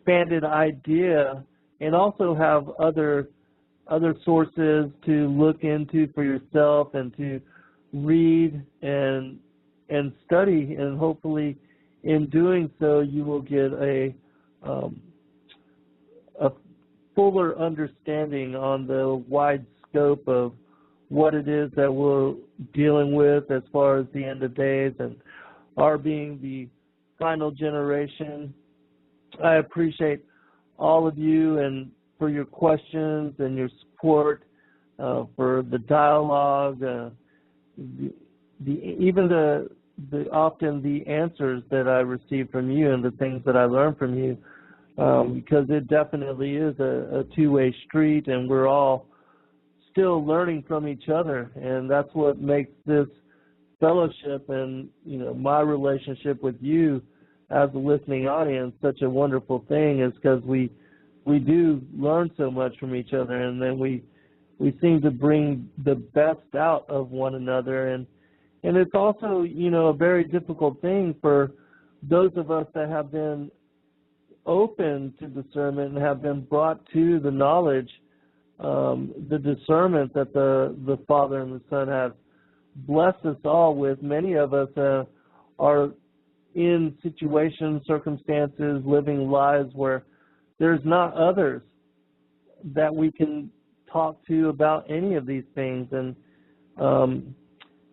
expanded idea, and also have other sources to look into for yourself and to read and study, and hopefully in doing so you will get a fuller understanding on the wide scope of what it is that we're dealing with as far as the end of days and our being the final generation. I appreciate all of you and for your questions and your support, for the dialogue, even often the answers that I receive from you and the things that I learn from you, because it definitely is a two-way street, and we're all still learning from each other, and that's what makes this fellowship and my relationship with you as a listening audience such a wonderful thing, is because we do learn so much from each other, and then we seem to bring the best out of one another, and it's also a very difficult thing for those of us that have been open to discernment and have been brought to the knowledge, the discernment that the Father and the Son have blessed us all with. Many of us are in situations, circumstances, living lives where there's not others that we can talk to about any of these things, and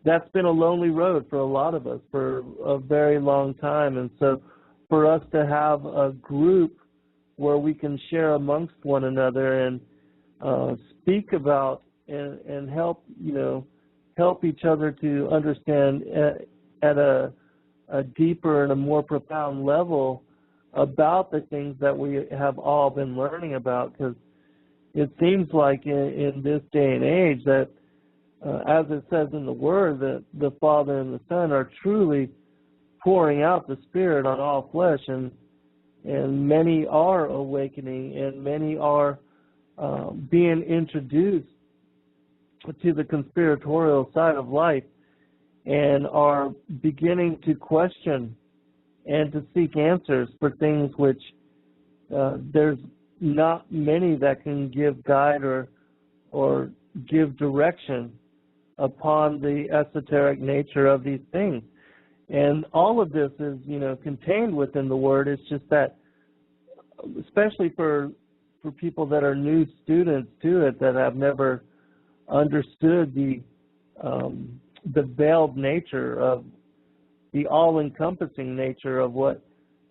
that's been a lonely road for a lot of us for a very long time. And so for us to have a group where we can share amongst one another and speak about and help each other to understand at a deeper and a more profound level about the things that we have all been learning about, because it seems like in this day and age that, as it says in the Word, that the Father and the Son are truly pouring out the Spirit on all flesh, and many are awakening, and many are being introduced to the conspiratorial side of life, and are beginning to question and to seek answers for things which there's not many that can give guide or give direction upon the esoteric nature of these things. And all of this is, contained within the Word. It's just that, especially for people that are new students to it, that have never understood the veiled nature of the all-encompassing nature of what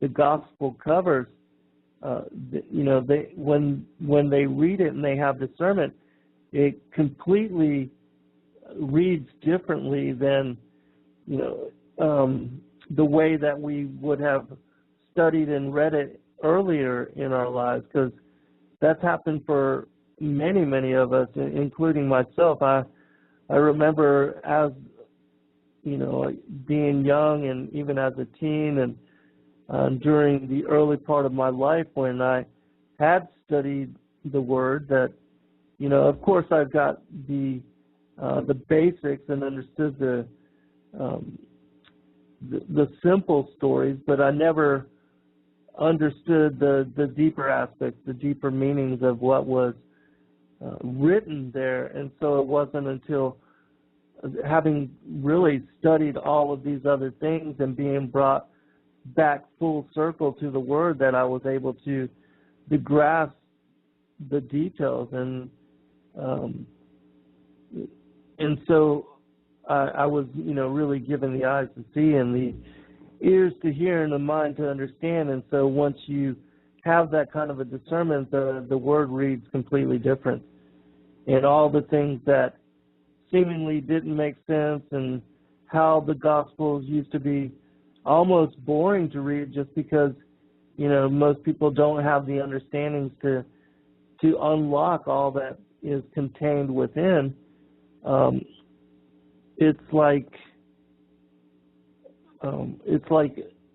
the gospel covers, when they read it and they have discernment, it completely reads differently than the way that we would have studied and read it earlier in our lives, because that's happened for many of us, including myself. I remember as being young and even as a teen and during the early part of my life when I had studied the Word, that of course I've got the basics and understood the simple stories, but I never understood the deeper aspects, the deeper meanings of what was written there. And so it wasn't until having really studied all of these other things and being brought back full circle to the Word that I was able to grasp the details. And so I was, really given the eyes to see and the ears to hear and the mind to understand. And so once you have that kind of a discernment, the Word reads completely different. And all the things that seemingly didn't make sense, and how the Gospels used to be almost boring to read just because, most people don't have the understandings to unlock all that is contained within. It's like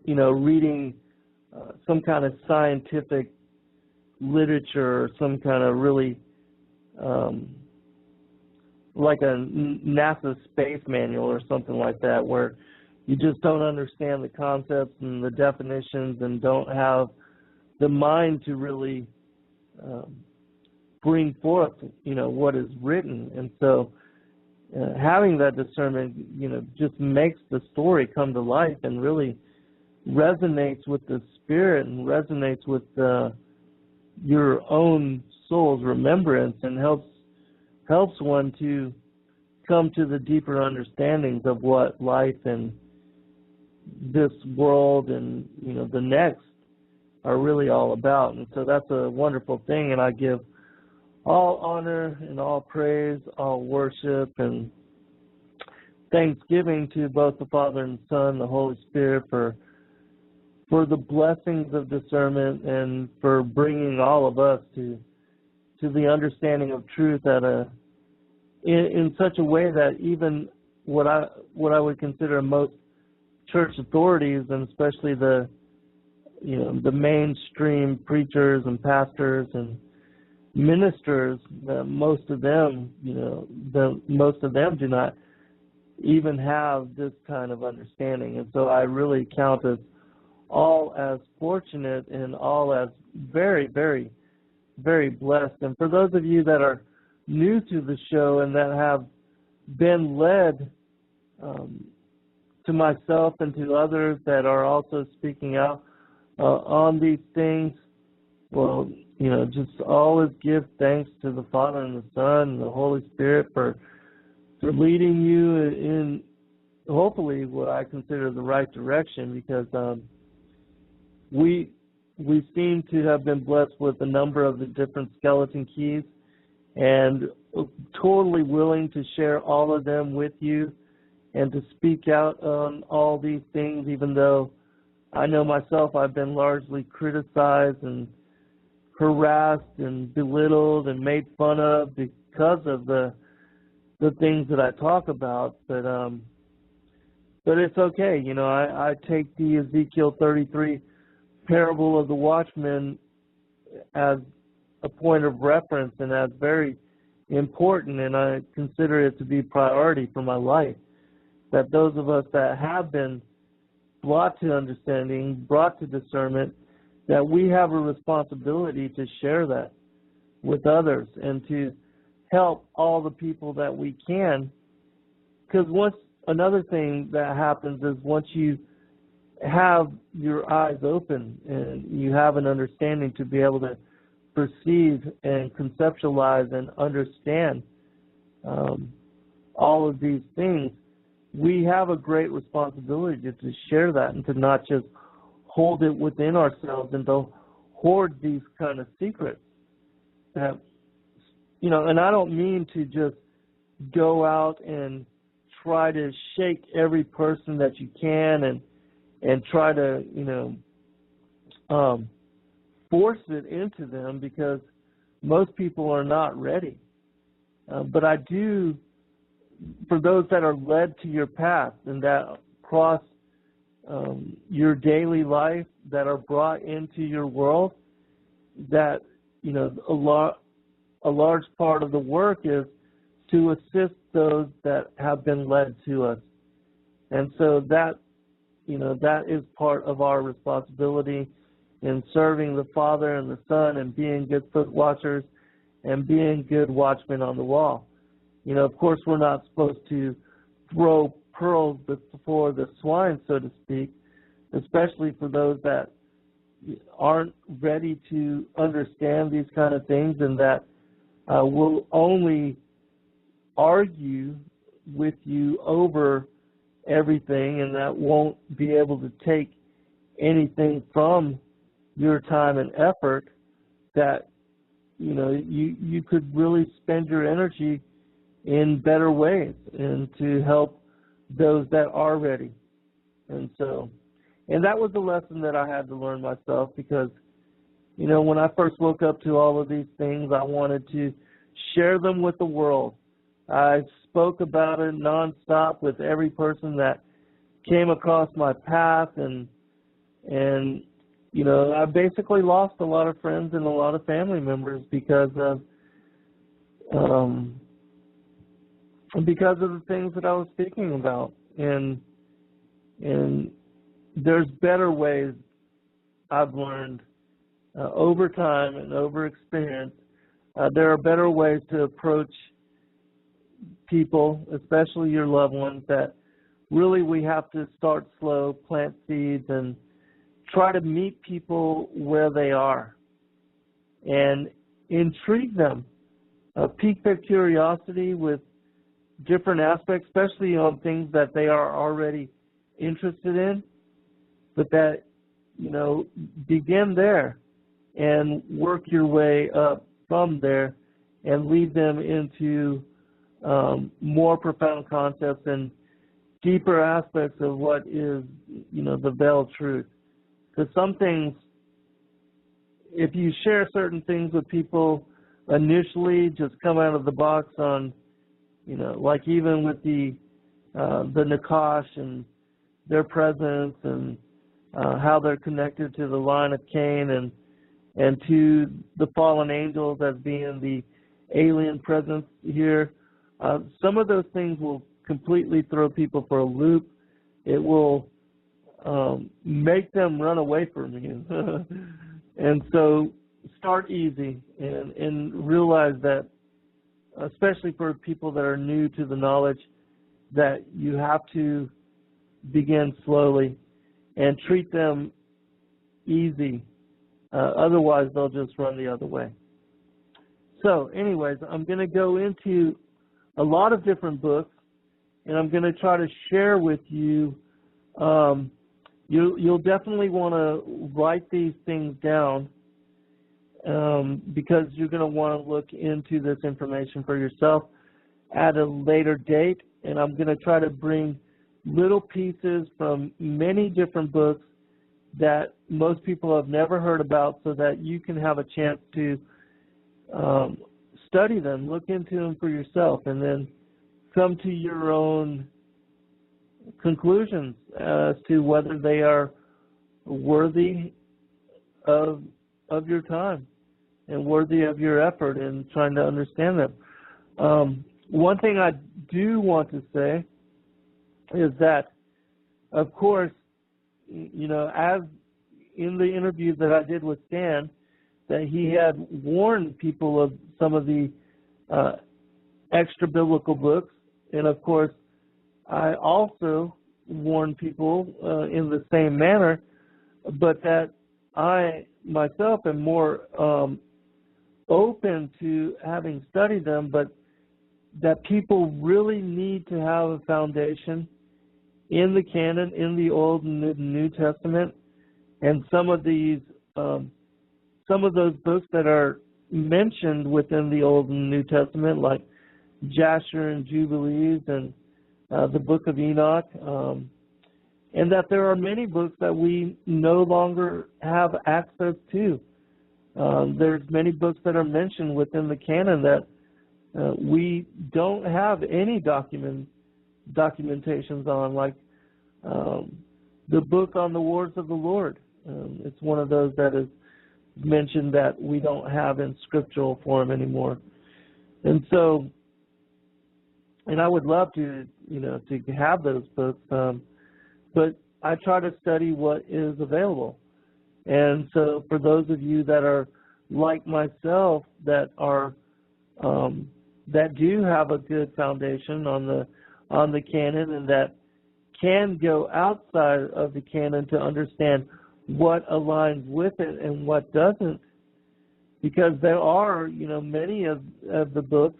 reading some kind of scientific literature or some kind of really like a NASA space manual or something like that, where you just don't understand the concepts and the definitions and don't have the mind to really bring forth, what is written. And so having that discernment, just makes the story come to life and really resonates with the spirit and resonates with your own soul's remembrance, and helps one to come to the deeper understandings of what life and this world and the next are really all about. And so that's a wonderful thing, and I give all honor and all praise, all worship and thanksgiving to both the Father and the Son, the Holy Spirit, for the blessings of discernment and for bringing all of us to the understanding of truth in such a way that even what I would consider most church authorities, and especially the mainstream preachers and pastors and ministers, most of them do not even have this kind of understanding. And so I really count us all as fortunate and all as very, very, very blessed. And for those of you that are new to the show and that have been led to myself and to others that are also speaking out on these things, well, just always give thanks to the Father and the Son and the Holy Spirit for leading you in hopefully what I consider the right direction, because we seem to have been blessed with a number of the different skeleton keys, and totally willing to share all of them with you and to speak out on all these things, even though I know myself I've been largely criticized and harassed and belittled and made fun of because of the things that I talk about. But it's okay. I take the Ezekiel 33 parable of the watchman as a point of reference and as very important, and I consider it to be priority for my life, that those of us that have been brought to understanding, brought to discernment, that we have a responsibility to share that with others and to help all the people that we can. Because another thing that happens is once you have your eyes open and you have an understanding to be able to perceive and conceptualize and understand all of these things, we have a great responsibility to share that and to not just hold it within ourselves and to hoard these kind of secrets. That, and I don't mean to just go out and try to shake every person that you can and try to, force it into them, because most people are not ready. But I do, for those that are led to your path and that cross your daily life, that are brought into your world, that, a large part of the work is to assist those that have been led to us. And so that is part of our responsibility in serving the Father and the Son and being good foot watchers and being good watchmen on the wall. Of course, we're not supposed to throw pearls before the swine, so to speak, especially for those that aren't ready to understand these kind of things and that will only argue with you over everything and that won't be able to take anything from your time and effort, that you could really spend your energy in better ways and to help those that are ready. And that was the lesson that I had to learn myself, because when I first woke up to all of these things, I wanted to share them with the world. I spoke about it nonstop with every person that came across my path, and I basically lost a lot of friends and a lot of family members because of the things that I was speaking about. And there's better ways, I've learned, over time and over experience, there are better ways to approach people, especially your loved ones, that really we have to start slow, plant seeds, and try to meet people where they are and intrigue them, pique their curiosity with different aspects, especially on things that they are already interested in, but that, begin there and work your way up from there and lead them into more profound concepts and deeper aspects of what is, the veiled truth. Because some things, if you share certain things with people initially, just come out of the box on, like even with the Nakash and their presence and how they're connected to the line of Cain and to the fallen angels as being the alien presence here. Some of those things will completely throw people for a loop. It will make them run away from you. And so start easy and realize that, especially for people that are new to the knowledge, that you have to begin slowly and treat them easy. Otherwise, they'll just run the other way. So anyways, I'm going to go into a lot of different books, and I'm going to try to share with you. You'll definitely want to write these things down because you're going to want to look into this information for yourself at a later date. And I'm going to try to bring little pieces from many different books that most people have never heard about so that you can have a chance to study them, look into them for yourself, and then come to your own conclusions as to whether they are worthy of your time and worthy of your effort in trying to understand them. One thing I do want to say is that, of course, as in the interview that I did with Stan, that he had warned people of some of the extra biblical books, and of course, I also warn people in the same manner, but that I myself am more open to having studied them, but that people really need to have a foundation in the canon, in the Old and New Testament, and some of those books that are mentioned within the Old and New Testament, like Jasher and Jubilees and the Book of Enoch, and that there are many books that we no longer have access to. There's many books that are mentioned within the canon that we don't have any documentations on, like the book on the wars of the Lord. It's one of those that is mentioned that we don't have in scriptural form anymore. And so, and I would love to have those books, but I try to study what is available. And so for those of you that are like myself, that are that do have a good foundation on the canon, and that can go outside of the canon to understand what aligns with it and what doesn't, because there are many of the books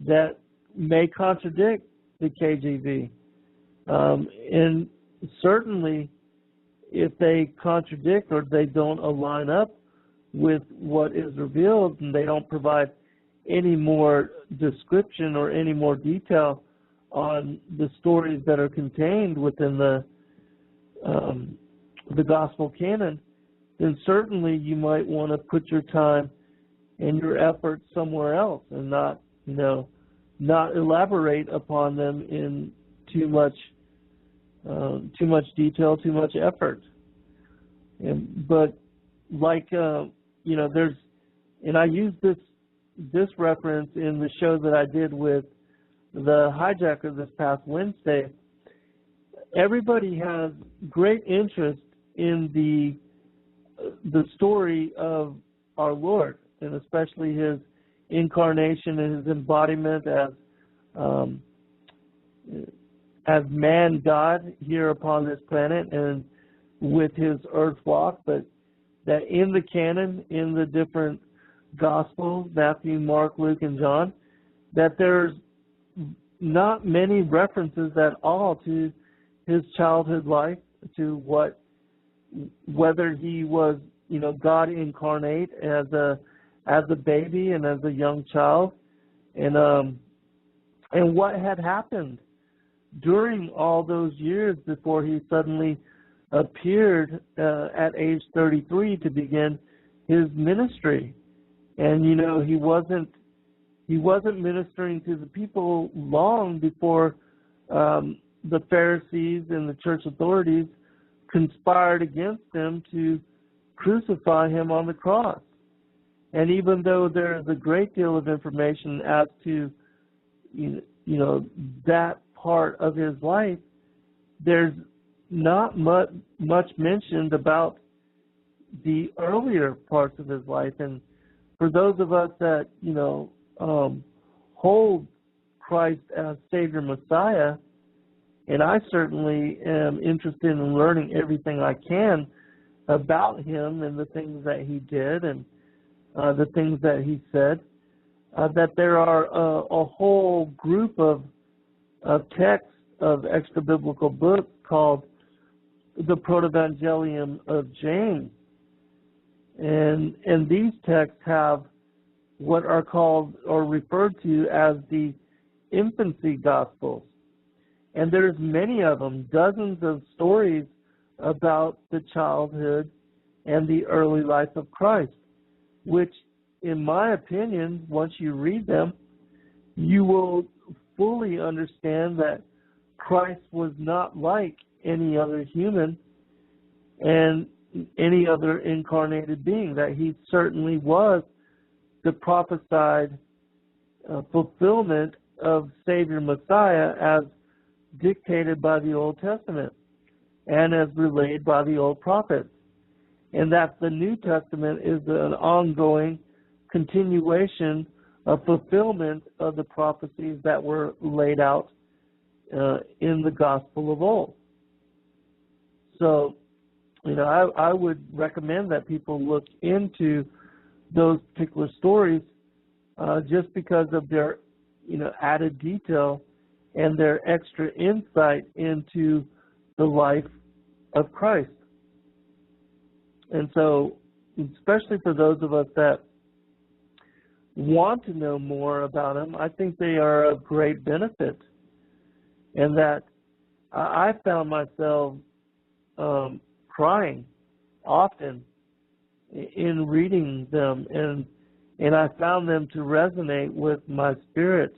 that may contradict the KJV, and certainly if they contradict or they don't align up with what is revealed, and they don't provide any more description or any more detail on the stories that are contained within the gospel canon, then certainly you might want to put your time and your effort somewhere else and not elaborate upon them in too much detail, too much effort. But there's, and I use this reference in the show that I did with the hijacker this past Wednesday. Everybody has great interest in the the story of our Lord, and especially his incarnation and his embodiment as man God here upon this planet and with his earth walk, but that in the canon, in the different Gospels, Matthew, Mark, Luke, and John, that there's not many references at all to his childhood life, to whether he was, God incarnate as a baby and as a young child, and what had happened during all those years before he suddenly appeared at age 33 to begin his ministry. And he wasn't ministering to the people long before the Pharisees and the church authorities conspired against him to crucify him on the cross. And even though there is a great deal of information as to that part of his life, there's not much mentioned about the earlier parts of his life. And for those of us that hold Christ as Savior Messiah, and I certainly am interested in learning everything I can about him and the things that he did and the things that he said, that there are a whole group of texts of extra-biblical books called the Protevangelium of James. And these texts have what are called or referred to as the infancy gospels. And there's many of them, dozens of stories about the childhood and the early life of Christ, which, in my opinion, once you read them, you will fully understand that Christ was not like any other human and any other incarnated being, that he certainly was the prophesied fulfillment of Savior Messiah as dictated by the Old Testament and as relayed by the old prophets. And that the New Testament is an ongoing continuation of fulfillment of the prophecies that were laid out in the Gospel of old. So, I would recommend that people look into those particular stories just because of their, added detail and their extra insight into the life of Christ. And so, especially for those of us that want to know more about him, I think they are of great benefit. And that I found myself crying often in reading them, and I found them to resonate with my spirit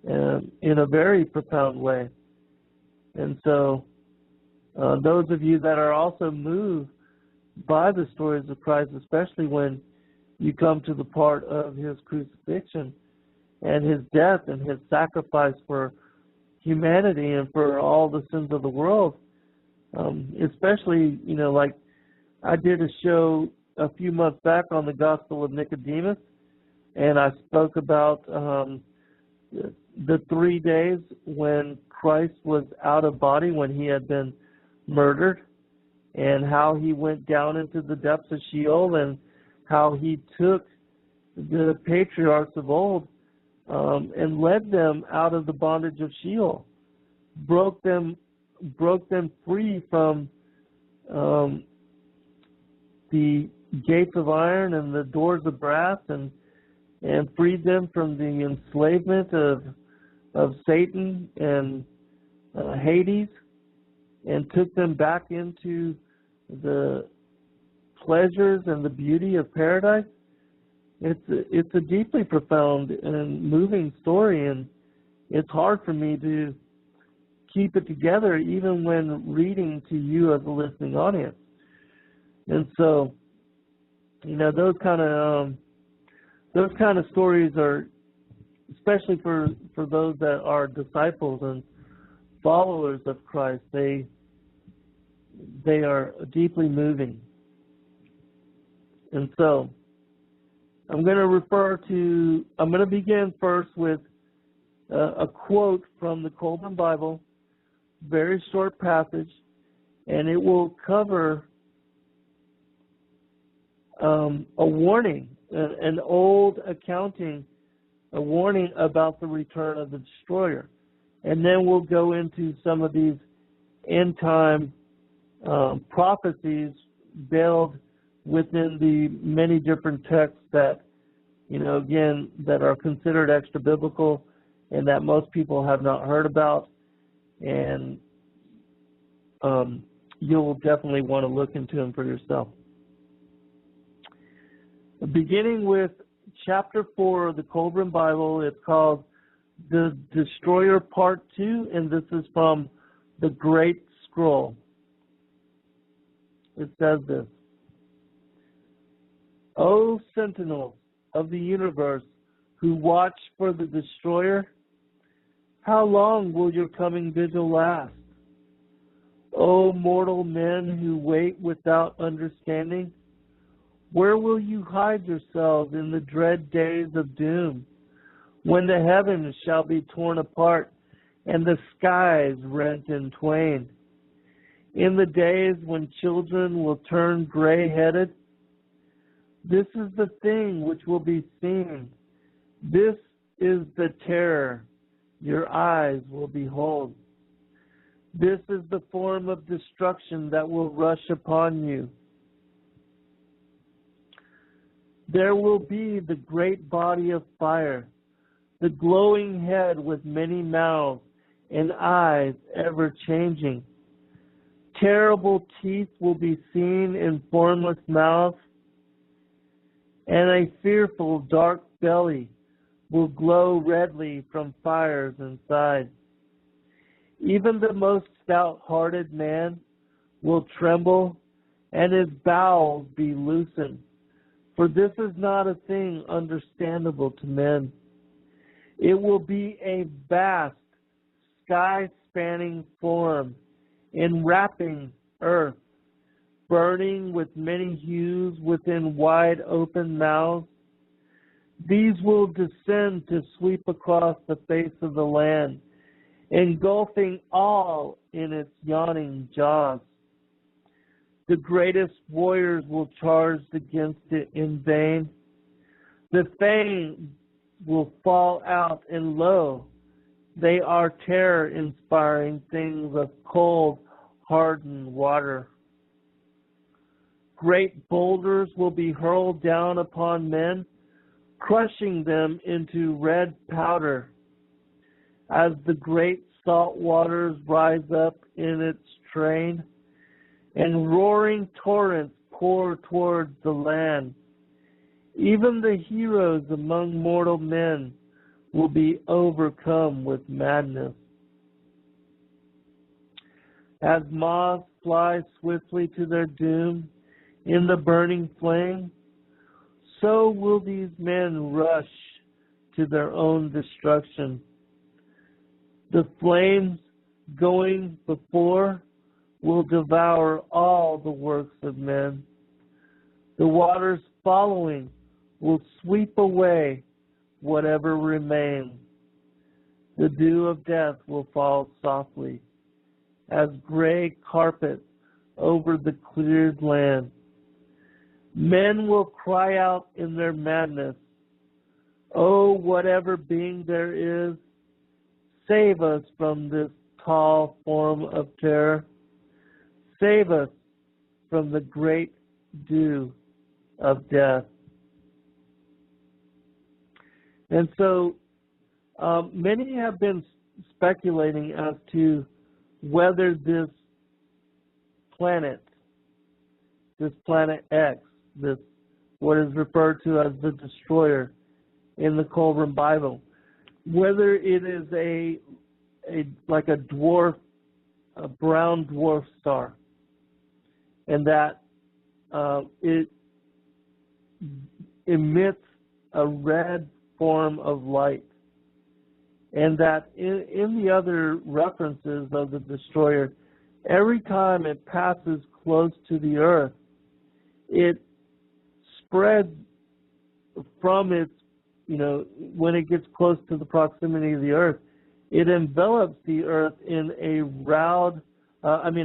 in a very profound way. And so those of you that are also moved by the stories of Christ, especially when you come to the part of his crucifixion and his death and his sacrifice for humanity and for all the sins of the world, especially, like I did a show a few months back on the Gospel of Nicodemus, and I spoke about the 3 days when Christ was out of body, when he had been murdered, and how he went down into the depths of Sheol, and how he took the patriarchs of old and led them out of the bondage of Sheol, broke them free from the gates of iron and the doors of brass, and freed them from the enslavement of Satan and Hades, and took them back into the pleasures and the beauty of paradise. It's a deeply profound and moving story, and it's hard for me to keep it together even when reading to you as a listening audience. And so, those kind of stories are, especially for those that are disciples and followers of Christ, they are deeply moving. And so I'm going to begin first with a quote from the Coleman Bible, very short passage, and it will cover a warning, an old accounting, a warning about the return of the destroyer. And then we'll go into some of these end time prophecies veiled within the many different texts that, again, that are considered extra biblical and that most people have not heard about. And you'll definitely want to look into them for yourself. Beginning with chapter 4 of the Coleman Bible, it's called The Destroyer Part 2, and this is from the Great Scroll. It says this: O sentinels of the universe who watch for the destroyer, how long will your coming vigil last? O mortal men who wait without understanding, where will you hide yourselves in the dread days of doom, when the heavens shall be torn apart and the skies rent in twain? In the days when children will turn gray-headed, this is the thing which will be seen. This is the terror your eyes will behold. This is the form of destruction that will rush upon you. There will be the great body of fire, the glowing head with many mouths and eyes ever changing. Terrible teeth will be seen in formless mouths, and a fearful dark belly will glow redly from fires inside. Even the most stout-hearted man will tremble, and his bowels be loosened. For this is not a thing understandable to men. It will be a vast, sky-spanning form, enwrapping earth, burning with many hues within wide open mouths. These will descend to sweep across the face of the land, engulfing all in its yawning jaws. The greatest warriors will charge against it in vain. The fangs will fall out, and lo, they are terror-inspiring things of cold, hardened water. Great boulders will be hurled down upon men, crushing them into red powder. As the great salt waters rise up in its train, and roaring torrents pour towards the land, even the heroes among mortal men will be overcome with madness. As moths fly swiftly to their doom in the burning flame, so will these men rush to their own destruction. The flames going before will devour all the works of men. The waters following will sweep away whatever remains. The dew of death will fall softly as gray carpet over the cleared land. Men will cry out in their madness, "Oh, whatever being there is, save us from this tall form of terror. Save us from the great dew of death." And so many have been speculating as to whether this planet X, this what is referred to as the destroyer in the Coleman Bible, whether it is like a dwarf, a brown dwarf star, and that it emits a red form of light, and that in the other references of the destroyer, every time it passes close to the earth, it spreads from its, when it gets close to the proximity of the Earth, it envelops the Earth in a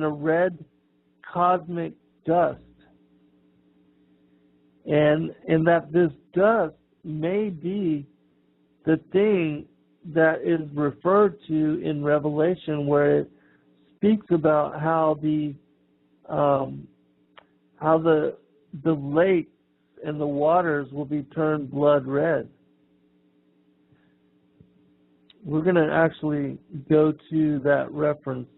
red cosmic dust. And that this dust may be the thing that is referred to in Revelation, where it speaks about how the lakes and the waters will be turned blood red. We're going to actually go to that reference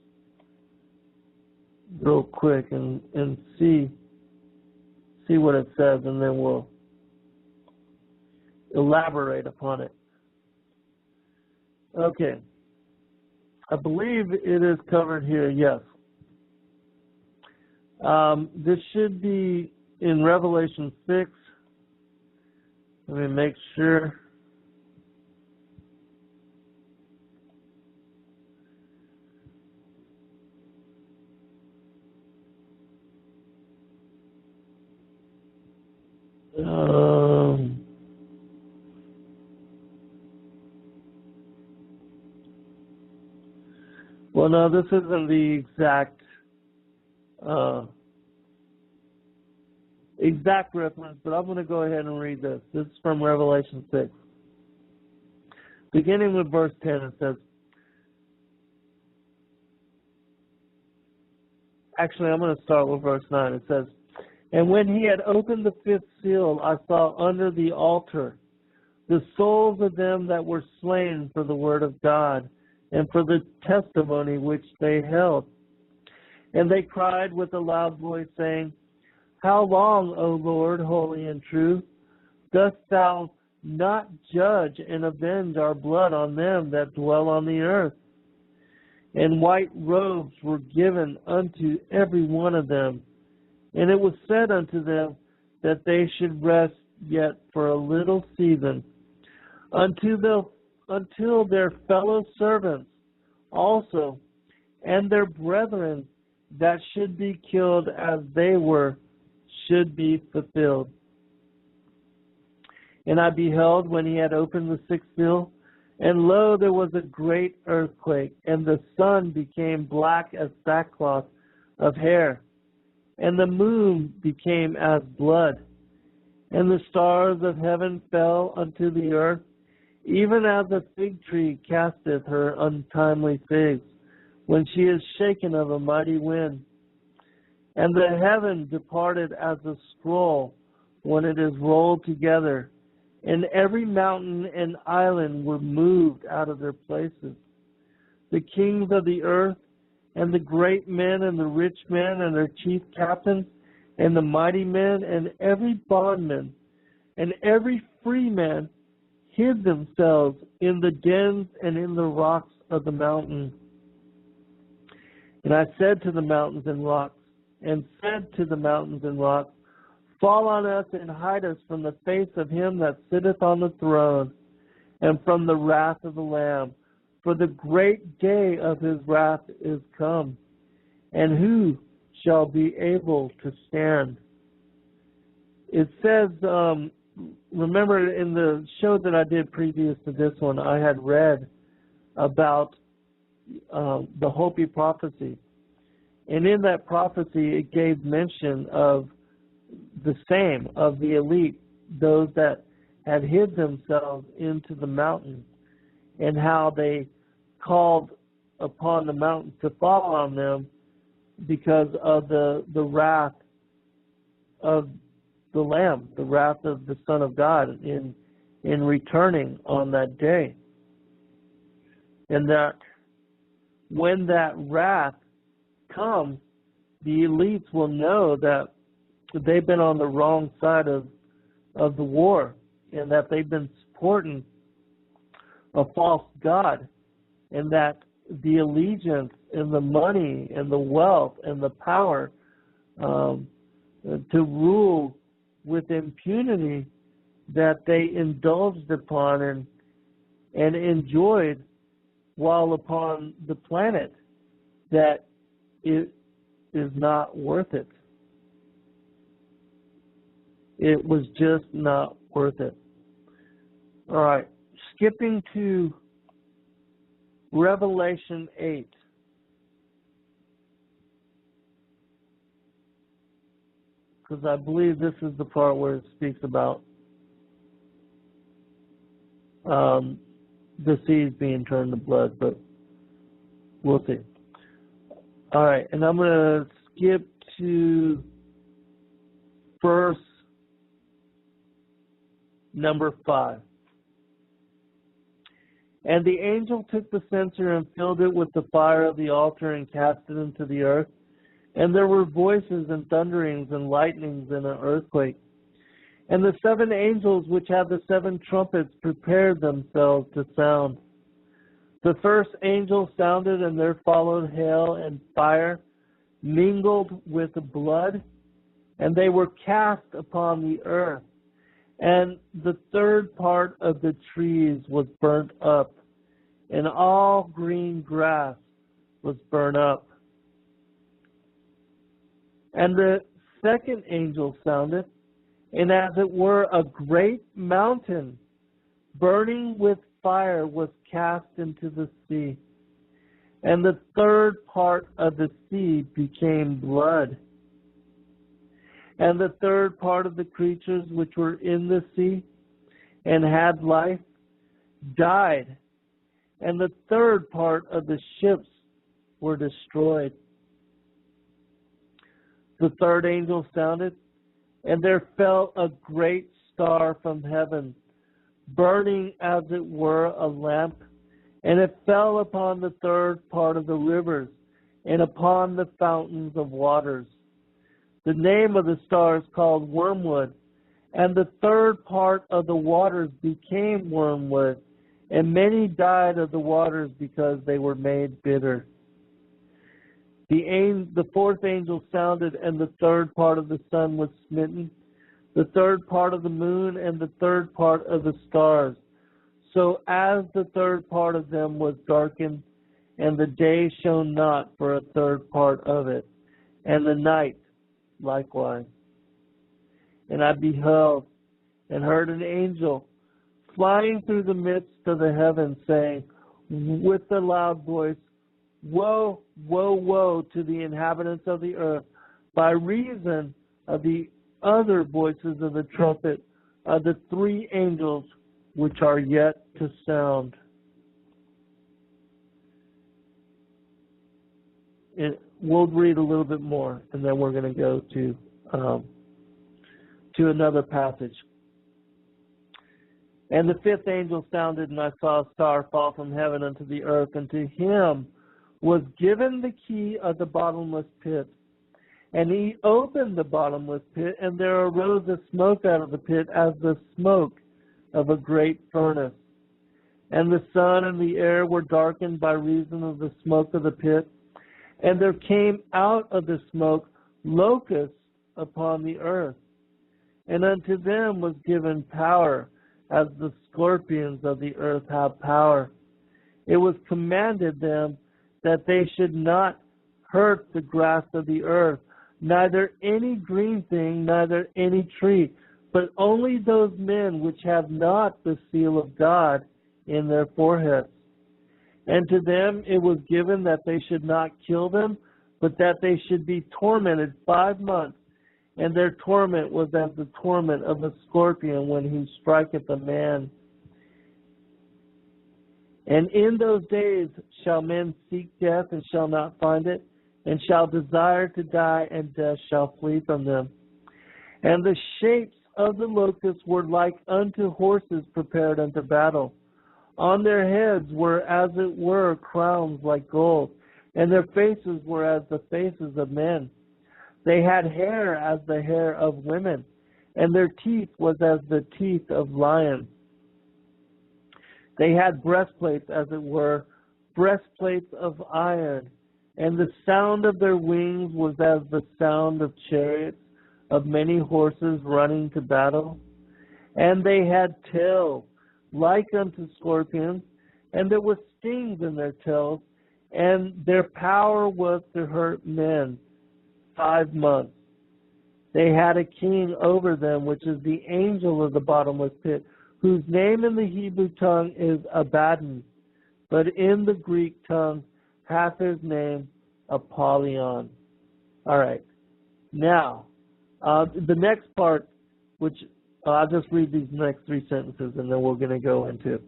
real quick and see what it says, and then we'll elaborate upon it. Okay. I believe it is covered here, yes. This should be in Revelation 6. Let me make sure. Well, no, this isn't the exact reference, but I'm going to go ahead and read this. This is from Revelation 6. Beginning with verse 10, it says, actually, I'm going to start with verse 9. It says, "And when he had opened the fifth seal, I saw under the altar the souls of them that were slain for the word of God and for the testimony which they held. And they cried with a loud voice, saying, How long, O Lord, holy and true, dost thou not judge and avenge our blood on them that dwell on the earth? And white robes were given unto every one of them. And it was said unto them that they should rest yet for a little season, until their fellow servants also and their brethren that should be killed as they were should be fulfilled. And I beheld when he had opened the sixth seal, and lo, there was a great earthquake, and the sun became black as sackcloth of hair, and the moon became as blood, and the stars of heaven fell unto the earth, even as a fig tree casteth her untimely figs, when she is shaken of a mighty wind. And the heaven departed as a scroll when it is rolled together, and every mountain and island were moved out of their places. The kings of the earth, and the great men, and the rich men, and their chief captains, and the mighty men, and every bondman, and every free man, hid themselves in the dens and in the rocks of the mountain. And I said to the mountains and rocks, Fall on us and hide us from the face of him that sitteth on the throne, and from the wrath of the Lamb. For the great day of his wrath is come, and who shall be able to stand? It says, remember in the show that I did previous to this one, I had read about the Hopi prophecy. And in that prophecy, it gave mention of the same, of the elite, those that had hid themselves into the mountain, and how they called upon the mountains to fall on them because of the wrath of the Lamb, the wrath of the Son of God in returning on that day. And that when that wrath comes, the elites will know that they've been on the wrong side of the war, and that they've been supporting a false god, and that the allegiance and the money and the wealth and the power to rule with impunity that they indulged upon and enjoyed while upon the planet, that it is not worth it. It was just not worth it. All right, skipping to Revelation 8. Because I believe this is the part where it speaks about the seas being turned to blood, but we'll see. All right, and I'm going to skip to verse number 5. And the angel took the censer and filled it with the fire of the altar and cast it into the earth. And there were voices and thunderings and lightnings and an earthquake. And the 7 angels which had the 7 trumpets prepared themselves to sound. The first angel sounded, and there followed hail and fire mingled with blood, and they were cast upon the earth. And the third part of the trees was burnt up, and all green grass was burnt up. And the second angel sounded, and as it were a great mountain burning with fire was cast into the sea. And the third part of the sea became blood. And the third part of the creatures which were in the sea and had life died. And the third part of the ships were destroyed. The third angel sounded, and there fell a great star from heaven, burning as it were a lamp, and it fell upon the third part of the rivers and upon the fountains of waters. The name of the star is called Wormwood, and the third part of the waters became wormwood, and many died of the waters because they were made bitter. The fourth angel sounded, and the third part of the sun was smitten, the third part of the moon, and the third part of the stars. So as the third part of them was darkened, and the day shone not for a third part of it, and the night likewise. And I beheld and heard an angel flying through the midst of the heavens, saying with a loud voice, Woe, woe, woe to the inhabitants of the earth, by reason of the other voices of the trumpet of the 3 angels which are yet to sound. We'll read a little bit more, and then we're going to go to another passage. And the 5th angel sounded, and I saw a star fall from heaven unto the earth, and to him was given the key of the bottomless pit. And he opened the bottomless pit, and there arose a smoke out of the pit as the smoke of a great furnace. And the sun and the air were darkened by reason of the smoke of the pit. And there came out of the smoke locusts upon the earth. And unto them was given power, as the scorpions of the earth have power. It was commanded them that they should not hurt the grass of the earth, neither any green thing, neither any tree, but only those men which have not the seal of God in their foreheads. And to them it was given that they should not kill them, but that they should be tormented 5 months. And their torment was as the torment of a scorpion when he striketh a man. And in those days shall men seek death and shall not find it, and shall desire to die, and death shall flee from them. And the shapes of the locusts were like unto horses prepared unto battle. On their heads were as it were crowns like gold, and their faces were as the faces of men. They had hair as the hair of women, and their teeth was as the teeth of lions. They had breastplates, as it were, breastplates of iron, and the sound of their wings was as the sound of chariots, of many horses running to battle. And they had tails like unto scorpions, and there were stings in their tails, and their power was to hurt men 5 months. They had a king over them, which is the angel of the bottomless pit, whose name in the Hebrew tongue is Abaddon, but in the Greek tongue hath his name Apollyon. All right. Now, the next part, which I'll just read these next three sentences, and then we're going to go into it.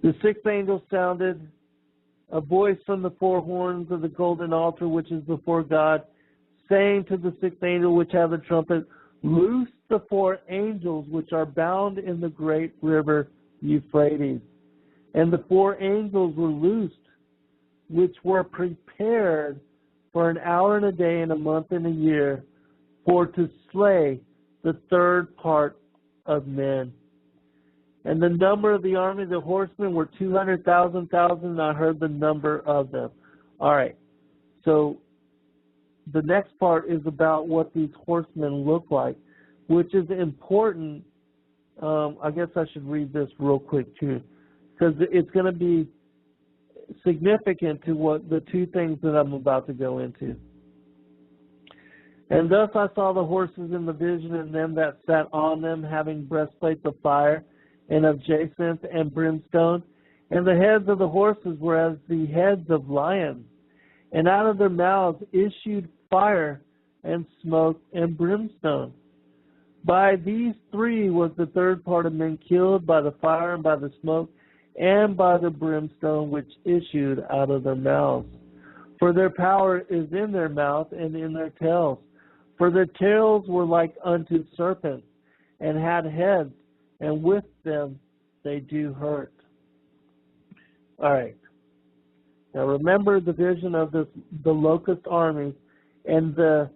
The sixth angel sounded a voice from the four horns of the golden altar, which is before God, saying to the sixth angel which had the trumpet, loose the four angels which are bound in the great river Euphrates. And the four angels were loosed, which were prepared for an hour and a day and a month and a year, for to slay the third part of men. And the number of the army of the horsemen were 200,000, and I heard the number of them. All right. So the next part is about what these horsemen look like, which is important. I guess I should read this real quick too, because it's going to be significant to what the two things that I'm about to go into. And thus I saw the horses in the vision, and them that sat on them, having breastplates of fire, and of jacinth and brimstone. And the heads of the horses were as the heads of lions, and out of their mouths issued fire and smoke and brimstone. By these three was the third part of men killed, by the fire and by the smoke and by the brimstone which issued out of their mouths. For their power is in their mouth and in their tails. For their tails were like unto serpents, and had heads, and with them they do hurt. All right. Now remember the vision of the locust army and the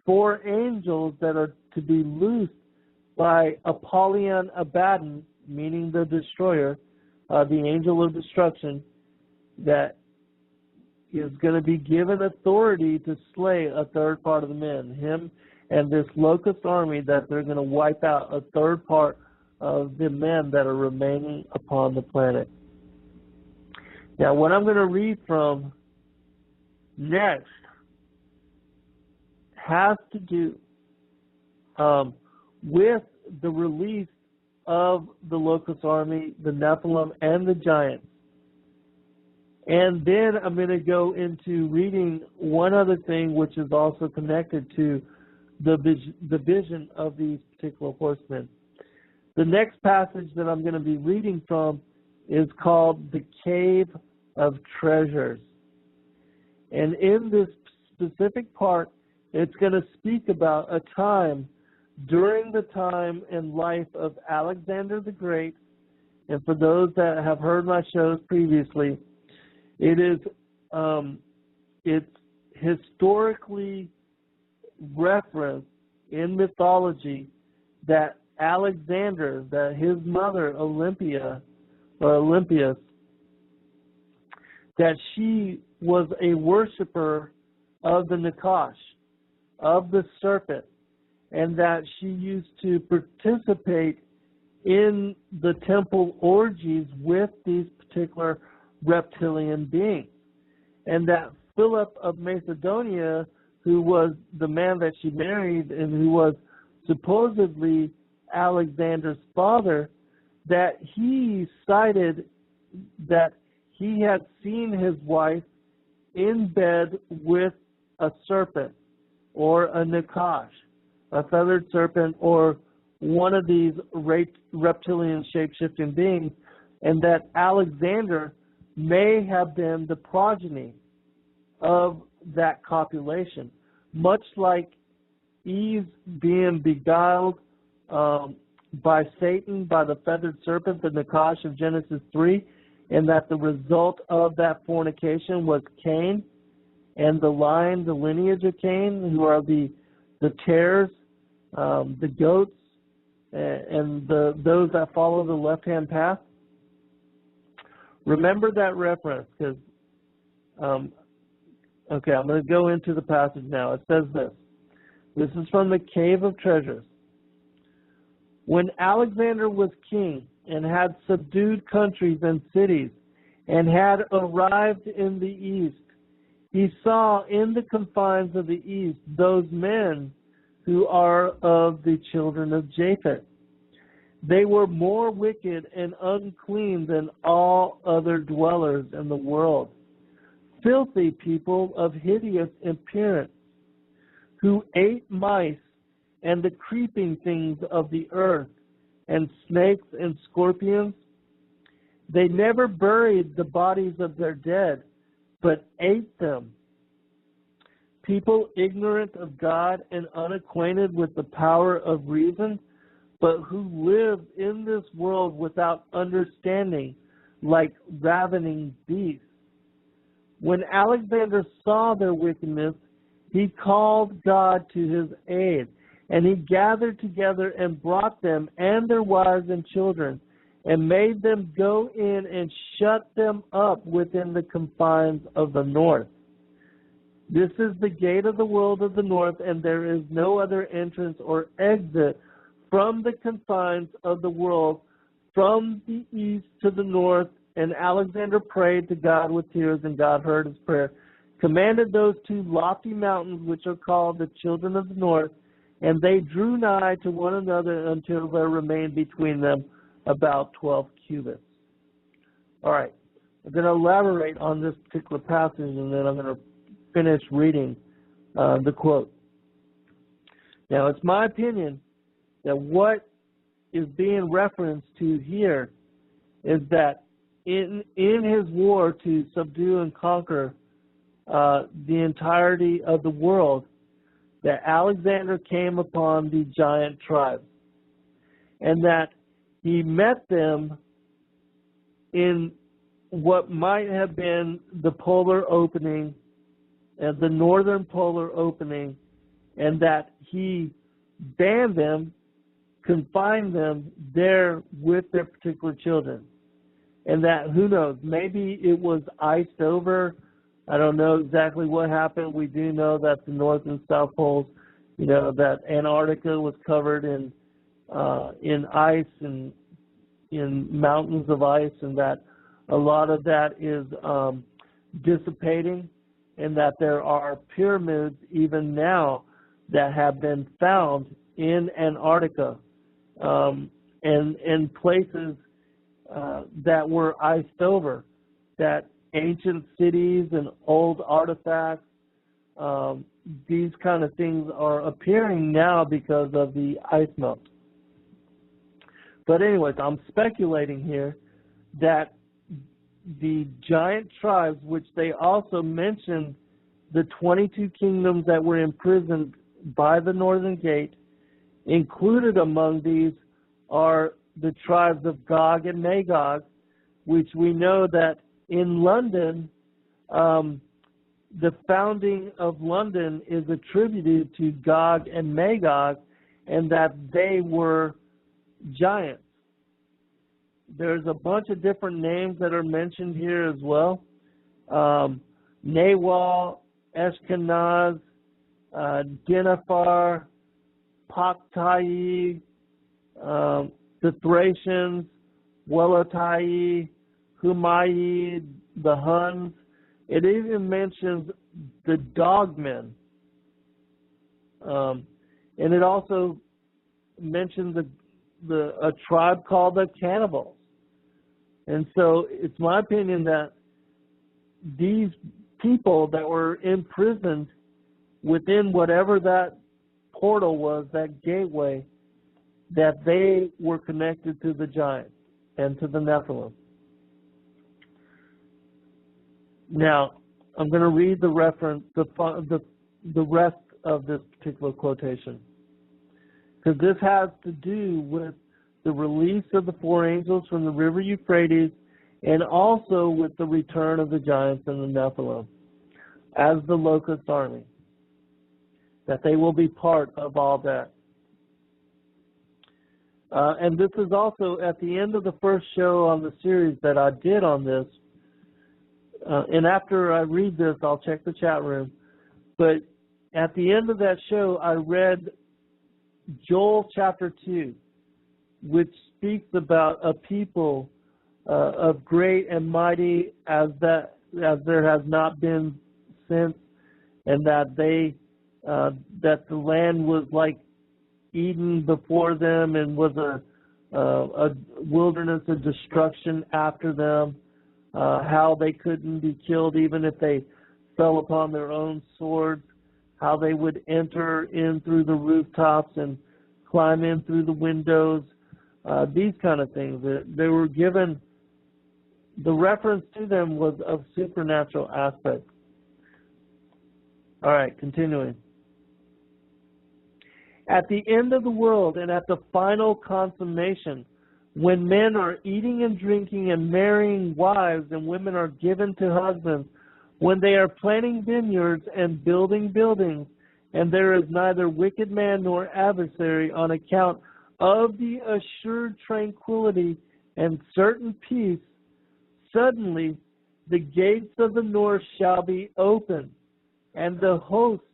four angels that are to be loosed by Apollyon Abaddon, meaning the destroyer, the angel of destruction, that is going to be given authority to slay a third part of the men. Him and this locust army that they're going to wipe out a third part of the men that are remaining upon the planet. Now, what I'm going to read from next has to do with the release of the locust army, the Nephilim, and the giants. And then I'm going to go into reading one other thing which is also connected to the vision of these particular horsemen. The next passage that I'm going to be reading from is called the Cave of Treasures. And in this specific part, it's going to speak about a time during the time and life of Alexander the Great. And for those that have heard my shows previously, it's historically referenced in mythology that Alexander, that his mother Olympias, that she was a worshiper of the Nakash, of the serpent, and that she used to participate in the temple orgies with these particular reptilian beings. And that Philip of Macedonia, who was the man that she married and who was supposedly Alexander's father, that he cited that he had seen his wife in bed with a serpent or a Nakash, a feathered serpent, or one of these reptilian shape-shifting beings, and that Alexander may have been the progeny of that copulation, much like Eve being beguiled by Satan, by the feathered serpent, the Nakash of Genesis 3, and that the result of that fornication was Cain and the line, the lineage of Cain, who are the tares, the goats, and those that follow the left-hand path. Remember that reference, because, okay, I'm going to go into the passage now. It says this. This is from the Cave of Treasures. When Alexander was king and had subdued countries and cities and had arrived in the east, he saw in the confines of the east those men who are of the children of Japheth. They were more wicked and unclean than all other dwellers in the world, filthy people of hideous appearance, who ate mice and the creeping things of the earth, and snakes and scorpions. They never buried the bodies of their dead, but ate them. People ignorant of God and unacquainted with the power of reason, but who live in this world without understanding, like ravening beasts. When Alexander saw their wickedness, he called God to his aid, and he gathered together and brought them and their wives and children, and made them go in and shut them up within the confines of the north. This is the gate of the world of the north, and there is no other entrance or exit from the confines of the world, from the east to the north. And Alexander prayed to God with tears, and God heard his prayer, commanded those two lofty mountains which are called the children of the north, and they drew nigh to one another until there remained between them about 12 cubits. All right, I'm going to elaborate on this particular passage, and then I'm going to finish reading the quote. Now, it's my opinion that what is being referenced to here is that in his war to subdue and conquer the entirety of the world, that Alexander came upon the giant tribes, and that he met them in what might have been the polar opening, the northern polar opening, and that he banned them, confined them there with their particular children. And that, who knows, maybe it was iced over. I don't know exactly what happened. We do know that the North and South Poles, that Antarctica was covered in ice and in mountains of ice, and that a lot of that is dissipating, and that there are pyramids even now that have been found in Antarctica and places that were iced over, that ancient cities and old artifacts, these kind of things are appearing now because of the ice melt. But anyways, I'm speculating here that the giant tribes, which they also mentioned the 22 kingdoms that were imprisoned by the Northern Gate, included among these are the tribes of Gog and Magog, which we know that in London, the founding of London is attributed to Gog and Magog, and that they were giants. There's a bunch of different names that are mentioned here as well. Nawal, Ashkenaz, Dinafar, Paktai, the Thracians, Welotai, Humayi, the Huns. It even mentions the Dogmen. And it also mentions a tribe called the Cannibals. And so it's my opinion that these people that were imprisoned within whatever that portal was, that gateway, that they were connected to the giants and to the Nephilim. Now, I'm going to read the reference, the rest of this particular quotation, because this has to do with the release of the four angels from the river Euphrates, and also with the return of the giants and the Nephilim as the locust army, that they will be part of all that. And this is also at the end of the first show on the series that I did on this. And after I read this, I'll check the chat room. But at the end of that show, I read Joel chapter 2, which speaks about a people of great and mighty as there has not been since, and that they that the land was like Eden before them and was a wilderness of destruction after them, how they couldn't be killed even if they fell upon their own swords, how they would enter in through the rooftops and climb in through the windows, these kind of things. They were given, the reference to them was of supernatural aspect. All right, continuing. At the end of the world and at the final consummation, when men are eating and drinking and marrying wives and women are given to husbands, when they are planting vineyards and building buildings, and there is neither wicked man nor adversary on account of the assured tranquility and certain peace, suddenly the gates of the north shall be opened, and the hosts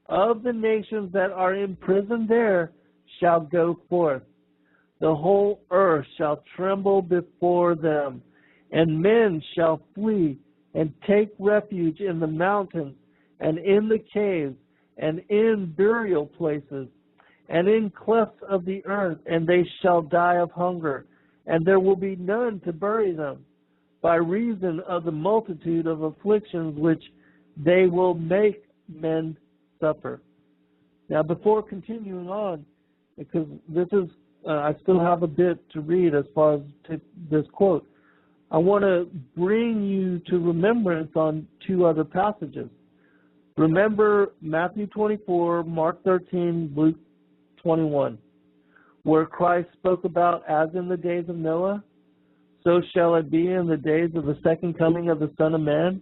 of the nations that are imprisoned there shall go forth. The whole earth shall tremble before them, and men shall flee and take refuge in the mountains and in the caves and in burial places and in clefts of the earth, and they shall die of hunger, and there will be none to bury them, by reason of the multitude of afflictions which they will make men suffer. Now, before continuing on, because this is, I still have a bit to read as far as this quote, I want to bring you to remembrance on two other passages. Remember Matthew 24, Mark 13, Luke 21, where Christ spoke about, as in the days of Noah, so shall it be in the days of the second coming of the Son of Man.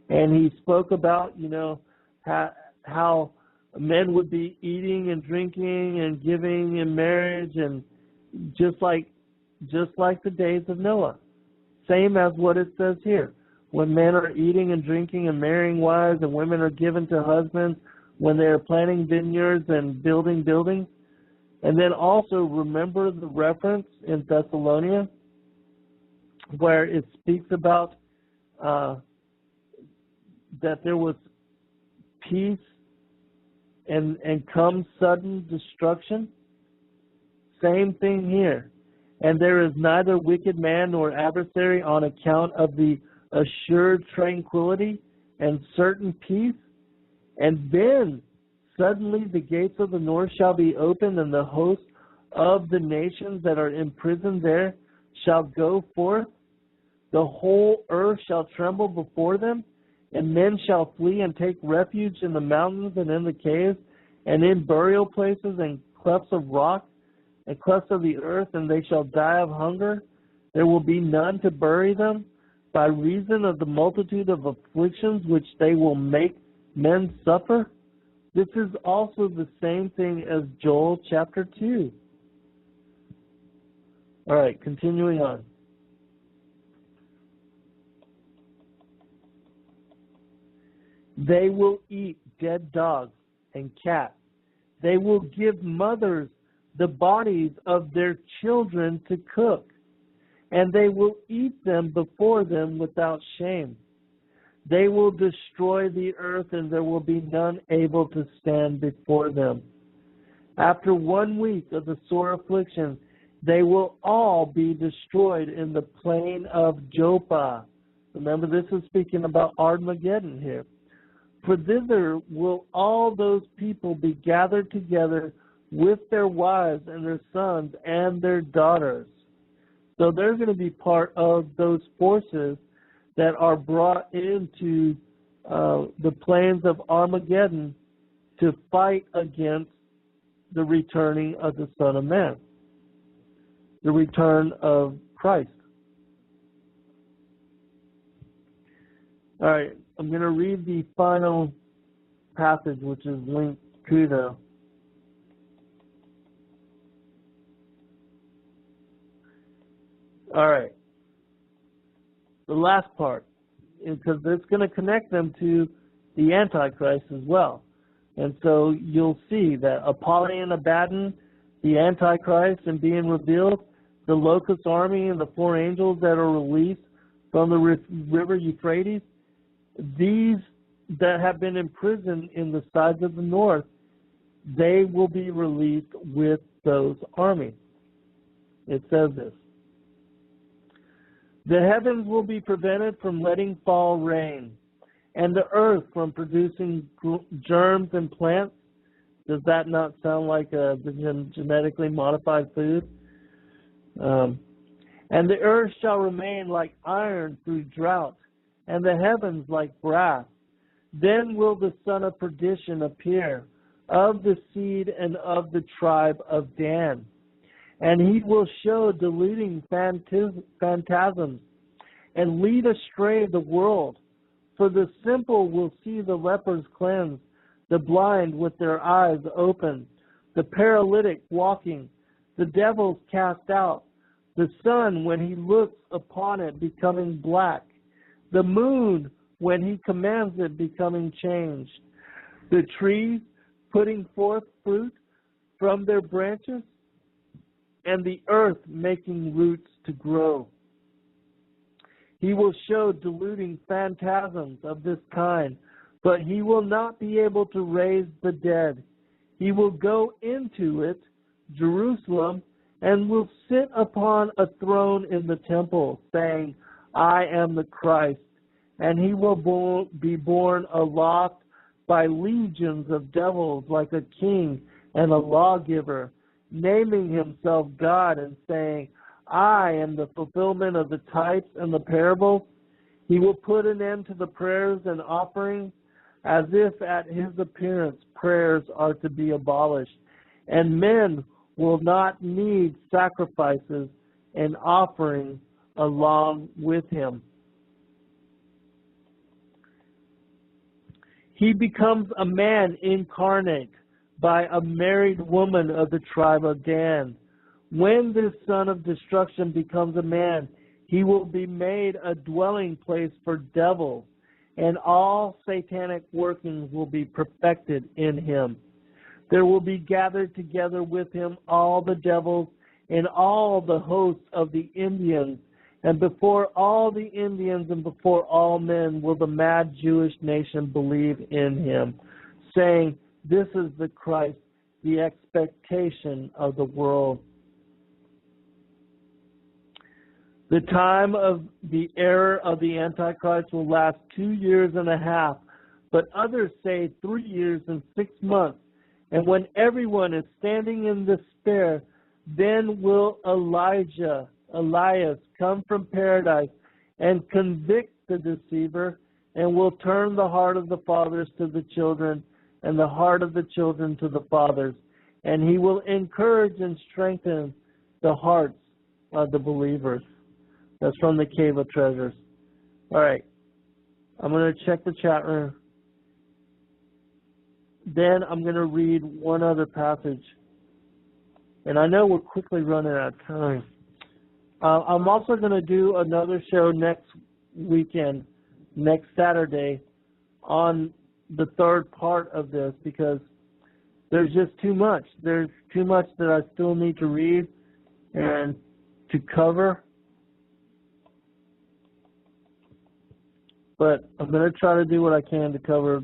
And he spoke about, how men would be eating and drinking and giving in marriage, and just like the days of Noah. Same as what it says here. When men are eating and drinking and marrying wives, and women are given to husbands, when they are planting vineyards and building buildings. And then also remember the reference in Thessalonica where it speaks about that there was peace and come sudden destruction. Same thing here. And there is neither wicked man nor adversary on account of the assured tranquility and certain peace. And then suddenly the gates of the north shall be opened, and the host of the nations that are imprisoned there shall go forth. The whole earth shall tremble before them, and men shall flee and take refuge in the mountains and in the caves and in burial places and clefts of rock and clefts of the earth, and they shall die of hunger. There will be none to bury them, by reason of the multitude of afflictions which they will make men suffer. This is also the same thing as Joel chapter 2. All right, continuing on. They will eat dead dogs and cats. They will give mothers the bodies of their children to cook, and they will eat them before them without shame. They will destroy the earth, and there will be none able to stand before them. After 1 week of the sore affliction, they will all be destroyed in the plain of Joppa. Remember, this is speaking about Armageddon here. For thither will all those people be gathered together with their wives and their sons and their daughters. So they're going to be part of those forces that are brought into the plains of Armageddon to fight against the returning of the Son of Man, the return of Christ. All right, I'm going to read the final passage, which is linked to the all right. The last part, because it's going to connect them to the Antichrist as well. And so you'll see that Apollyon Abaddon, the Antichrist, and being revealed, the locust army and the 4 angels that are released from the river Euphrates, these that have been imprisoned in the sides of the north, they will be released with those armies. It says this. The heavens will be prevented from letting fall rain, and the earth from producing germs and plants. Does that not sound like a genetically modified food? And the earth shall remain like iron through drought, and the heavens like brass. Then will the son of perdition appear, of the seed and of the tribe of Dan. And he will show deluding phantasms, and lead astray the world. For the simple will see the lepers cleansed, the blind with their eyes open, the paralytic walking, the devils cast out, the sun when he looks upon it becoming black, the moon when he commands it becoming changed, the trees putting forth fruit from their branches, and the earth making roots to grow. He will show deluding phantasms of this kind, but he will not be able to raise the dead. He will go into it, Jerusalem, and will sit upon a throne in the temple, saying, I am the Christ. And he will be borne aloft by legions of devils like a king and a lawgiver, naming himself God and saying, I am the fulfillment of the types and the parables. He will put an end to the prayers and offerings, as if at his appearance prayers are to be abolished, and men will not need sacrifices and offerings along with him. He becomes a man incarnate by a married woman of the tribe of Dan. When this son of destruction becomes a man, he will be made a dwelling place for devils, and all satanic workings will be perfected in him. There will be gathered together with him all the devils and all the hosts of the Indians, and before all the Indians and before all men will the mad Jewish nation believe in him, saying, this is the Christ, the expectation of the world. The time of the error of the Antichrist will last 2 years and a half, but others say 3 years and 6 months. And when everyone is standing in despair, then will Elias come from paradise and convict the deceiver, and will turn the heart of the fathers to the children and the heart of the children to the fathers. And he will encourage and strengthen the hearts of the believers. That's from the Cave of Treasures. All right. I'm going to check the chat room. Then I'm going to read one other passage. And I know we're quickly running out of time. I'm also going to do another show next weekend, next Saturday, on the third part of this, because there's just too much. There's too much that I still need to read and to cover. But I'm going to try to do what I can to cover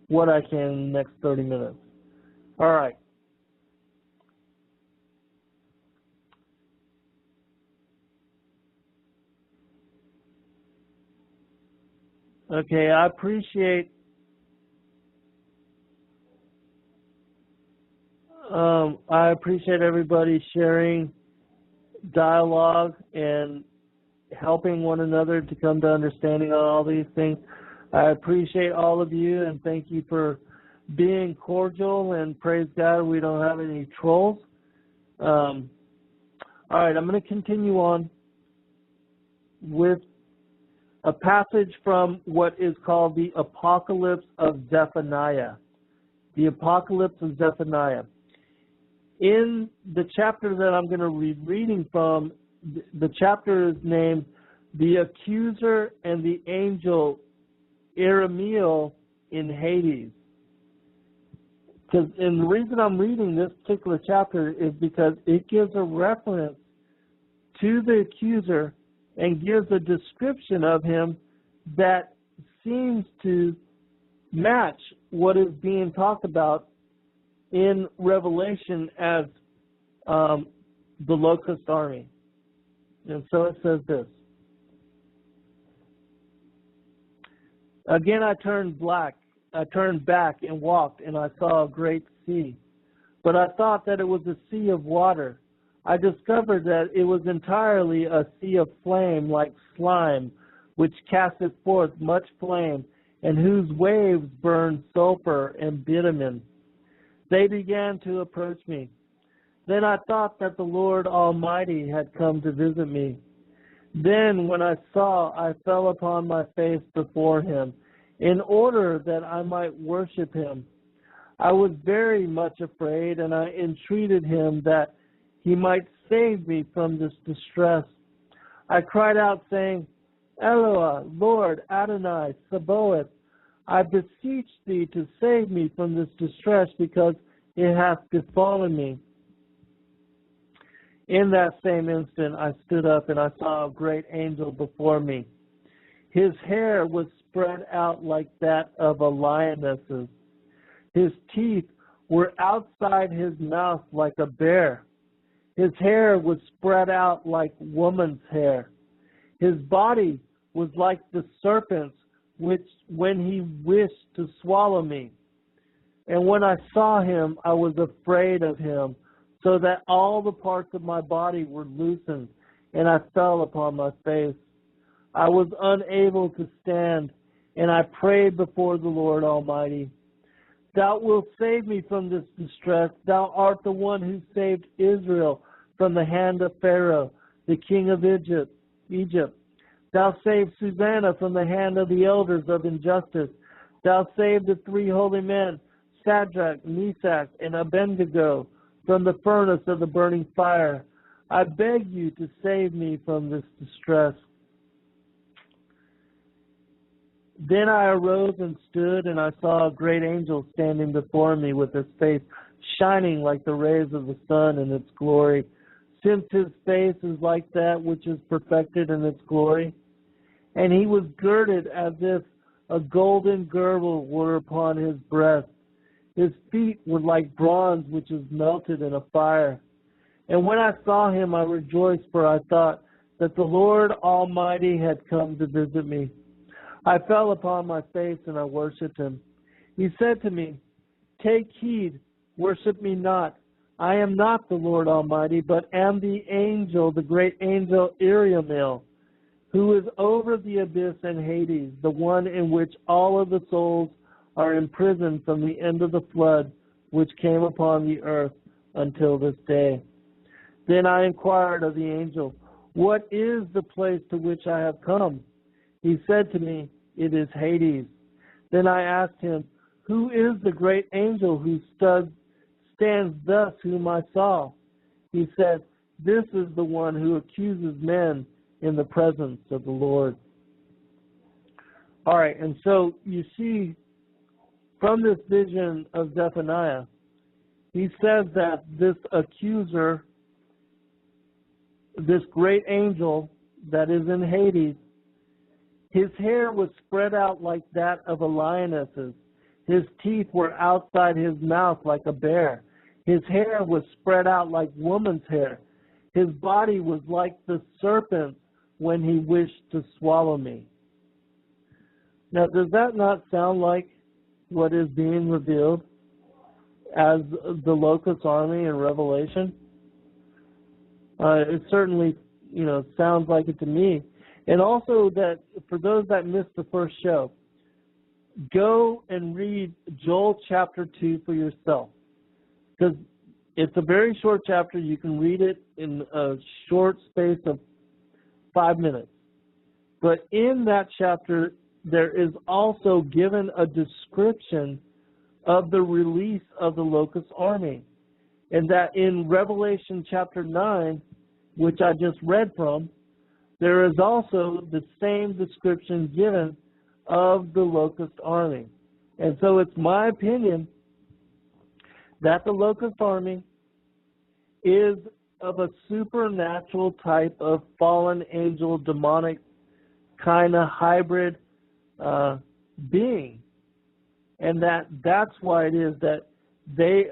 what I can in the next 30 minutes. All right. Okay, I appreciate everybody sharing dialogue and helping one another to come to understanding on all these things. I appreciate all of you, and thank you for being cordial, and praise God we don't have any trolls. All right, I'm going to continue on with a passage from what is called the Apocalypse of Zephaniah. The Apocalypse of Zephaniah. In the chapter that I'm going to be reading from, the chapter is named The Accuser and the Angel Iramiel in Hades. And the reason I'm reading this particular chapter is because it gives a reference to the accuser and gives a description of him that seems to match what is being talked about in Revelation as the locust army. And so it says this. Again I turned back and walked, and I saw a great sea. But I thought that it was a sea of water. I discovered that it was entirely a sea of flame like slime, which casteth forth much flame, and whose waves burned sulfur and bitumen. They began to approach me. Then I thought that the Lord Almighty had come to visit me. Then when I saw, I fell upon my face before him, in order that I might worship him. I was very much afraid, and I entreated him that he might save me from this distress. I cried out, saying, Eloah, Lord Adonai, Sabaoth, I beseech thee to save me from this distress, because it hath befallen me. In that same instant I stood up, and I saw a great angel before me. His hair was spread out like that of a lioness's. His teeth were outside his mouth like a bear. His hair was spread out like woman's hair. His body was like the serpent's, which when he wished to swallow me. And when I saw him, I was afraid of him, so that all the parts of my body were loosened, and I fell upon my face. I was unable to stand, and I prayed before the Lord Almighty. Thou wilt save me from this distress. Thou art the one who saved Israel from the hand of Pharaoh, the king of Egypt. Thou saved Susanna from the hand of the elders of injustice. Thou saved the three holy men, Shadrach, Meshach, and Abednego, from the furnace of the burning fire. I beg you to save me from this distress. Then I arose and stood, and I saw a great angel standing before me with his face shining like the rays of the sun in its glory, since his face is like that which is perfected in its glory. And he was girded as if a golden girdle were upon his breast. His feet were like bronze which is melted in a fire. And when I saw him, I rejoiced, for I thought that the Lord Almighty had come to visit me. I fell upon my face and I worshipped him. He said to me, Take heed, worship me not. I am not the Lord Almighty, but am the angel, the great angel Uriel, who is over the abyss and Hades, the one in which all of the souls are imprisoned from the end of the flood which came upon the earth until this day. Then I inquired of the angel, What is the place to which I have come? He said to me, It is Hades. Then I asked him, Who is the great angel who stands thus whom I saw? He said, This is the one who accuses men in the presence of the Lord. All right, and so you see from this vision of Zephaniah, he says that this accuser, this great angel that is in Hades, his hair was spread out like that of a lioness's. His teeth were outside his mouth like a bear. His hair was spread out like woman's hair. His body was like the serpent when he wished to swallow me. Now, does that not sound like what is being revealed as the locust army in Revelation? It certainly, sounds like it to me. And also that for those that missed the first show, go and read Joel chapter 2 for yourself. Because it's a very short chapter. You can read it in a short space of 5 minutes. But in that chapter, there is also given a description of the release of the locust army. And that in Revelation chapter 9, which I just read from, there is also the same description given of the locust army. And so it's my opinion that the locust army is of a supernatural type of fallen angel, demonic kind of hybrid being. And that's why it is that they,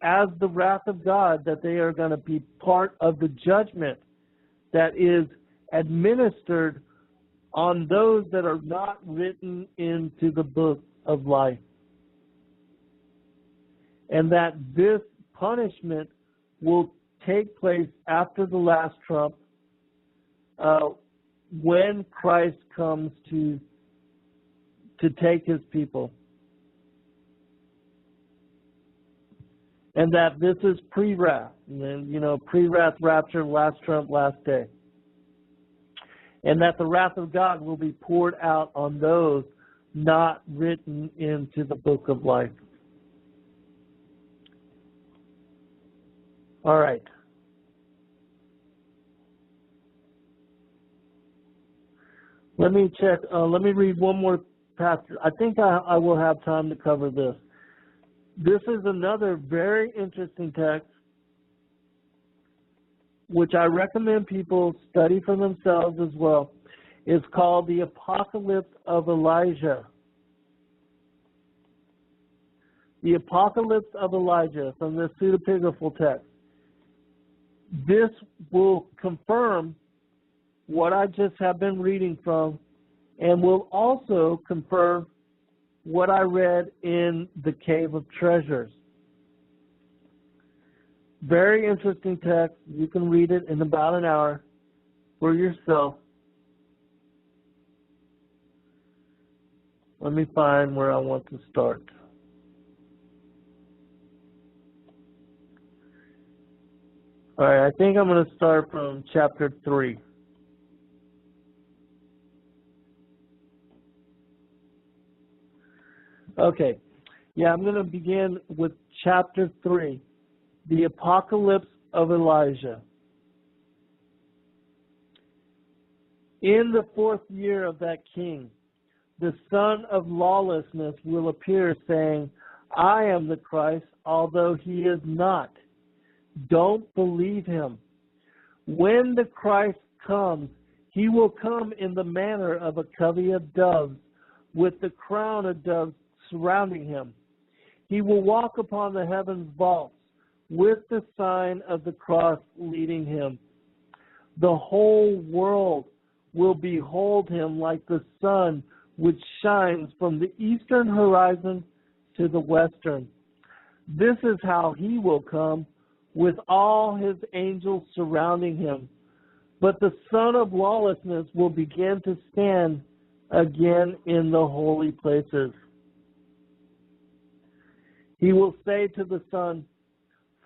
as the wrath of God, that they are going to be part of the judgment that is administered on those that are not written into the book of life. And that this punishment will take place after the last trump, when Christ comes to take his people. And that this is pre-wrath. And pre-wrath, rapture, last trump, last day. And that the wrath of God will be poured out on those not written into the book of life. All right. Let me check. Let me read one more passage. I think I will have time to cover this. This is another very interesting text, which I recommend people study for themselves as well. It's called the Apocalypse of Elijah. The Apocalypse of Elijah from the pseudepigraphal text. This will confirm what I just have been reading from, and will also confirm what I read in the Cave of Treasures. Very interesting text. You can read it in about an hour for yourself. Let me find where I want to start. All right, I think I'm going to start from chapter 3. Okay, I'm going to begin with chapter 3, the Apocalypse of Elijah. In the 4th year of that king, the son of lawlessness will appear, saying, I am the Christ, although he is not. Don't believe him. When the Christ comes, he will come in the manner of a covey of doves, with the crown of doves surrounding him. He will walk upon the heaven's vaults, with the sign of the cross leading him. The whole world will behold him like the sun, which shines from the eastern horizon to the western. This is how he will come, with all his angels surrounding him. But the son of lawlessness will begin to stand again in the holy places. He will say to the sun,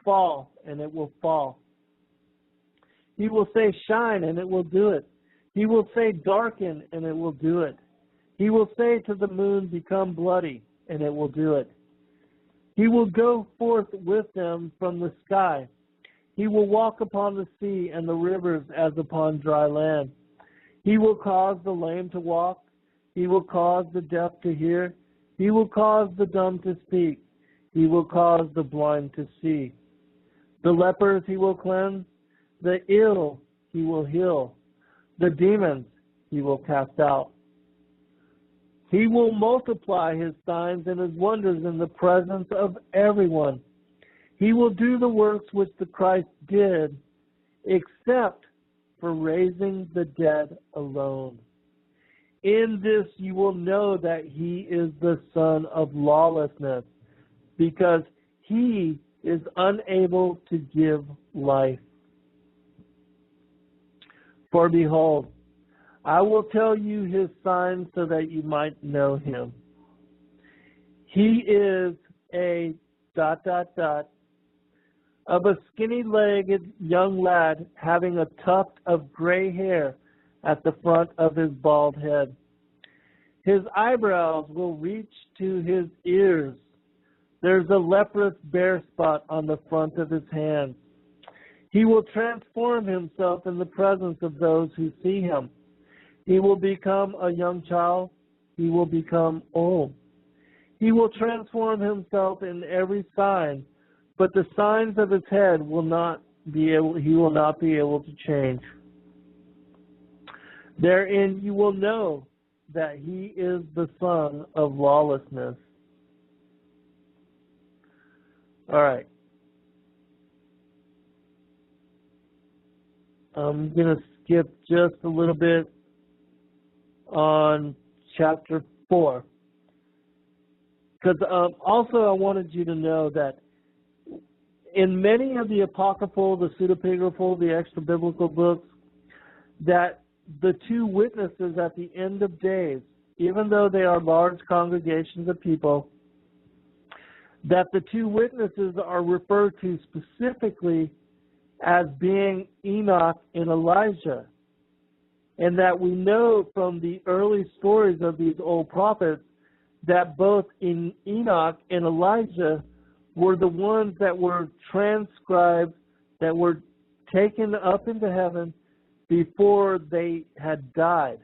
fall, and it will fall. He will say, shine, and it will do it. He will say, darken, and it will do it. He will say to the moon, become bloody, and it will do it. He will go forth with them from the sky. He will walk upon the sea and the rivers as upon dry land. He will cause the lame to walk. He will cause the deaf to hear. He will cause the dumb to speak. He will cause the blind to see. The lepers he will cleanse. The ill he will heal. The demons he will cast out. He will multiply his signs and his wonders in the presence of everyone. He will do the works which the Christ did, except for raising the dead alone. In this you will know that he is the son of lawlessness, because he is unable to give life. For behold, I will tell you his signs so that you might know him. He is a ... of a skinny-legged young lad having a tuft of gray hair at the front of his bald head. His eyebrows will reach to his ears. There's a leprous bare spot on the front of his hand. He will transform himself in the presence of those who see him. He will become a young child. He will become old. He will transform himself in every sign, but the signs of his head will not be able, he will not be able to change. Therein you will know that he is the son of lawlessness. All right. I'm going to skip just a little bit on chapter 4. Because also I wanted you to know that in many of the apocryphal, the pseudepigraphal, the extra-biblical books, that the two witnesses at the end of days, even though they are large congregations of people, that the two witnesses are referred to specifically as being Enoch and Elijah. And that we know from the early stories of these old prophets that both in Enoch and Elijah were the ones that were transcribed, that were taken up into heaven before they had died.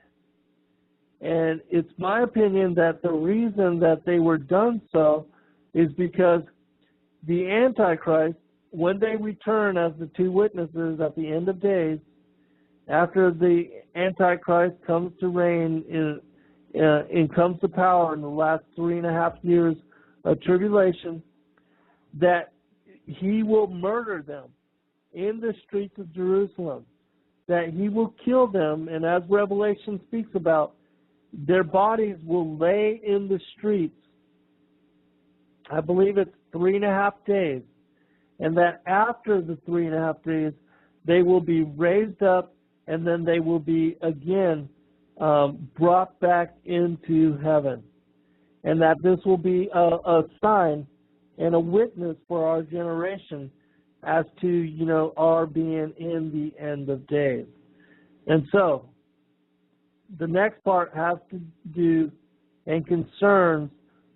And it's my opinion that the reason that they were done so is because the Antichrist, when they return as the two witnesses at the end of days, after the Antichrist comes to reign and comes to power in the last 3.5 years of tribulation, that he will murder them in the streets of Jerusalem, that he will kill them, and as Revelation speaks about, their bodies will lay in the streets. I believe it's 3.5 days, and that after the 3.5 days, they will be raised up, and then they will be again brought back into heaven. And that this will be a sign and a witness for our generation as to, our being in the end of days. And so, the next part has to do and concerns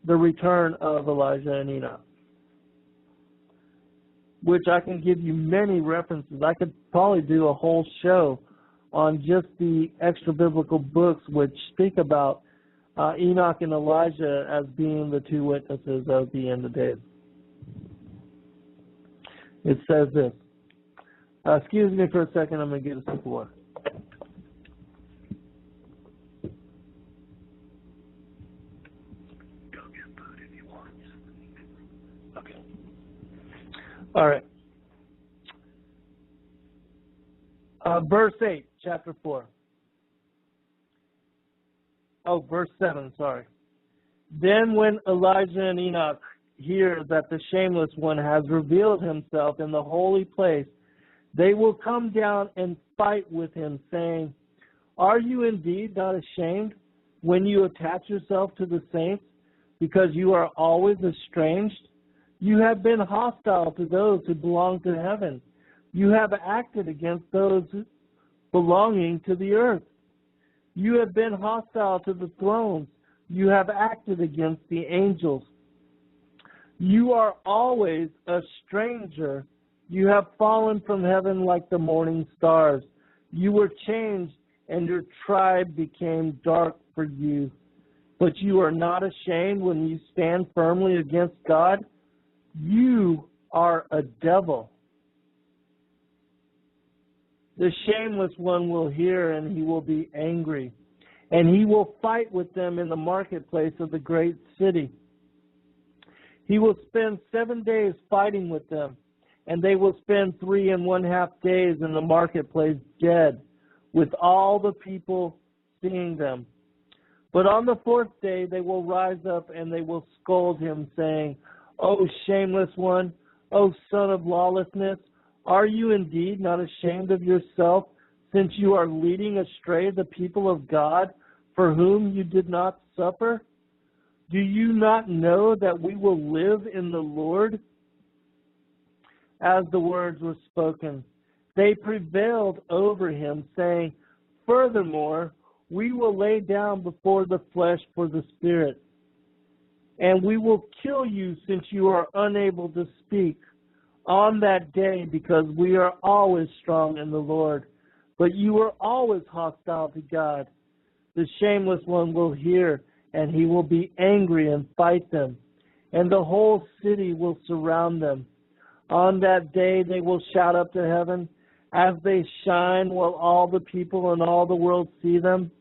the return of Elijah and Enoch, which I can give you many references. I could probably do a whole show on just the extra-biblical books which speak about Enoch and Elijah as being the two witnesses of the end of days. It says this. Excuse me for a second, I'm going to get a sip of water. Go get food if you want. Okay. All right. Verse 8, chapter 4. Oh, verse 7, sorry. Then when Elijah and Enoch hear that the Shameless One has revealed himself in the holy place, they will come down and fight with him, saying, Are you indeed not ashamed when you attach yourself to the saints, because you are always estranged? You have been hostile to those who belong to heaven. You have acted against those belonging to the earth. You have been hostile to the thrones. You have acted against the angels. You are always a stranger. You have fallen from heaven like the morning stars. You were changed, and your tribe became dark for you. But you are not ashamed when you stand firmly against God. You are a devil. The Shameless One will hear, and he will be angry, and he will fight with them in the marketplace of the great city. He will spend 7 days fighting with them, and they will spend 3.5 days in the marketplace dead, with all the people seeing them. But on the 4th day they will rise up, and they will scold him, saying, O Shameless One, O son of lawlessness, are you indeed not ashamed of yourself, since you are leading astray the people of God, for whom you did not suffer? Do you not know that we will live in the Lord? As the words were spoken, they prevailed over him, saying, Furthermore, we will lay down before the flesh for the Spirit, and we will kill you, since you are unable to speak on that day, because we are always strong in the Lord, but you are always hostile to God. The Shameless One will hear, and he will be angry and fight them, and the whole city will surround them. On that day they will shout up to heaven as they shine, while all the people in all the world see them.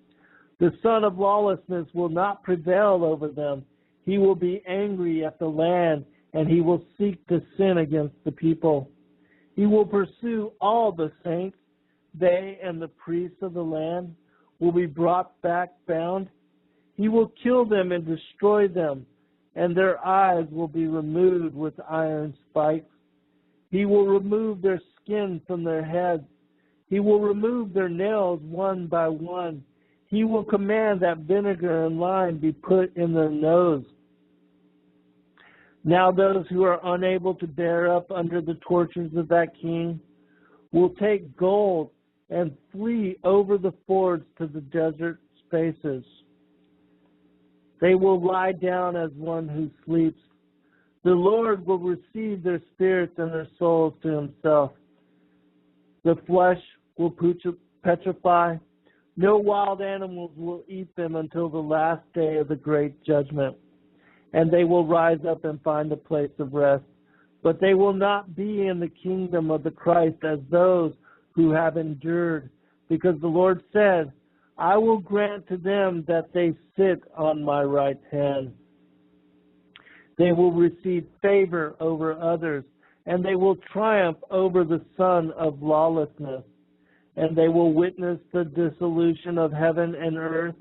The son of lawlessness will not prevail over them. He will be angry at the land, and he will seek to sin against the people. He will pursue all the saints. They and the priests of the land will be brought back bound. He will kill them and destroy them, and their eyes will be removed with iron spikes. He will remove their skin from their heads. He will remove their nails one by one. He will command that vinegar and lime be put in their nose. Now those who are unable to bear up under the tortures of that king will take gold and flee over the fords to the desert spaces. They will lie down as one who sleeps. The Lord will receive their spirits and their souls to himself. The flesh will petrify. No wild animals will eat them until the last day of the great judgment. And they will rise up and find a place of rest. But they will not be in the kingdom of the Christ as those who have endured. Because the Lord said, I will grant to them that they sit on my right hand. They will receive favor over others, and they will triumph over the son of lawlessness. And they will witness the dissolution of heaven and earth.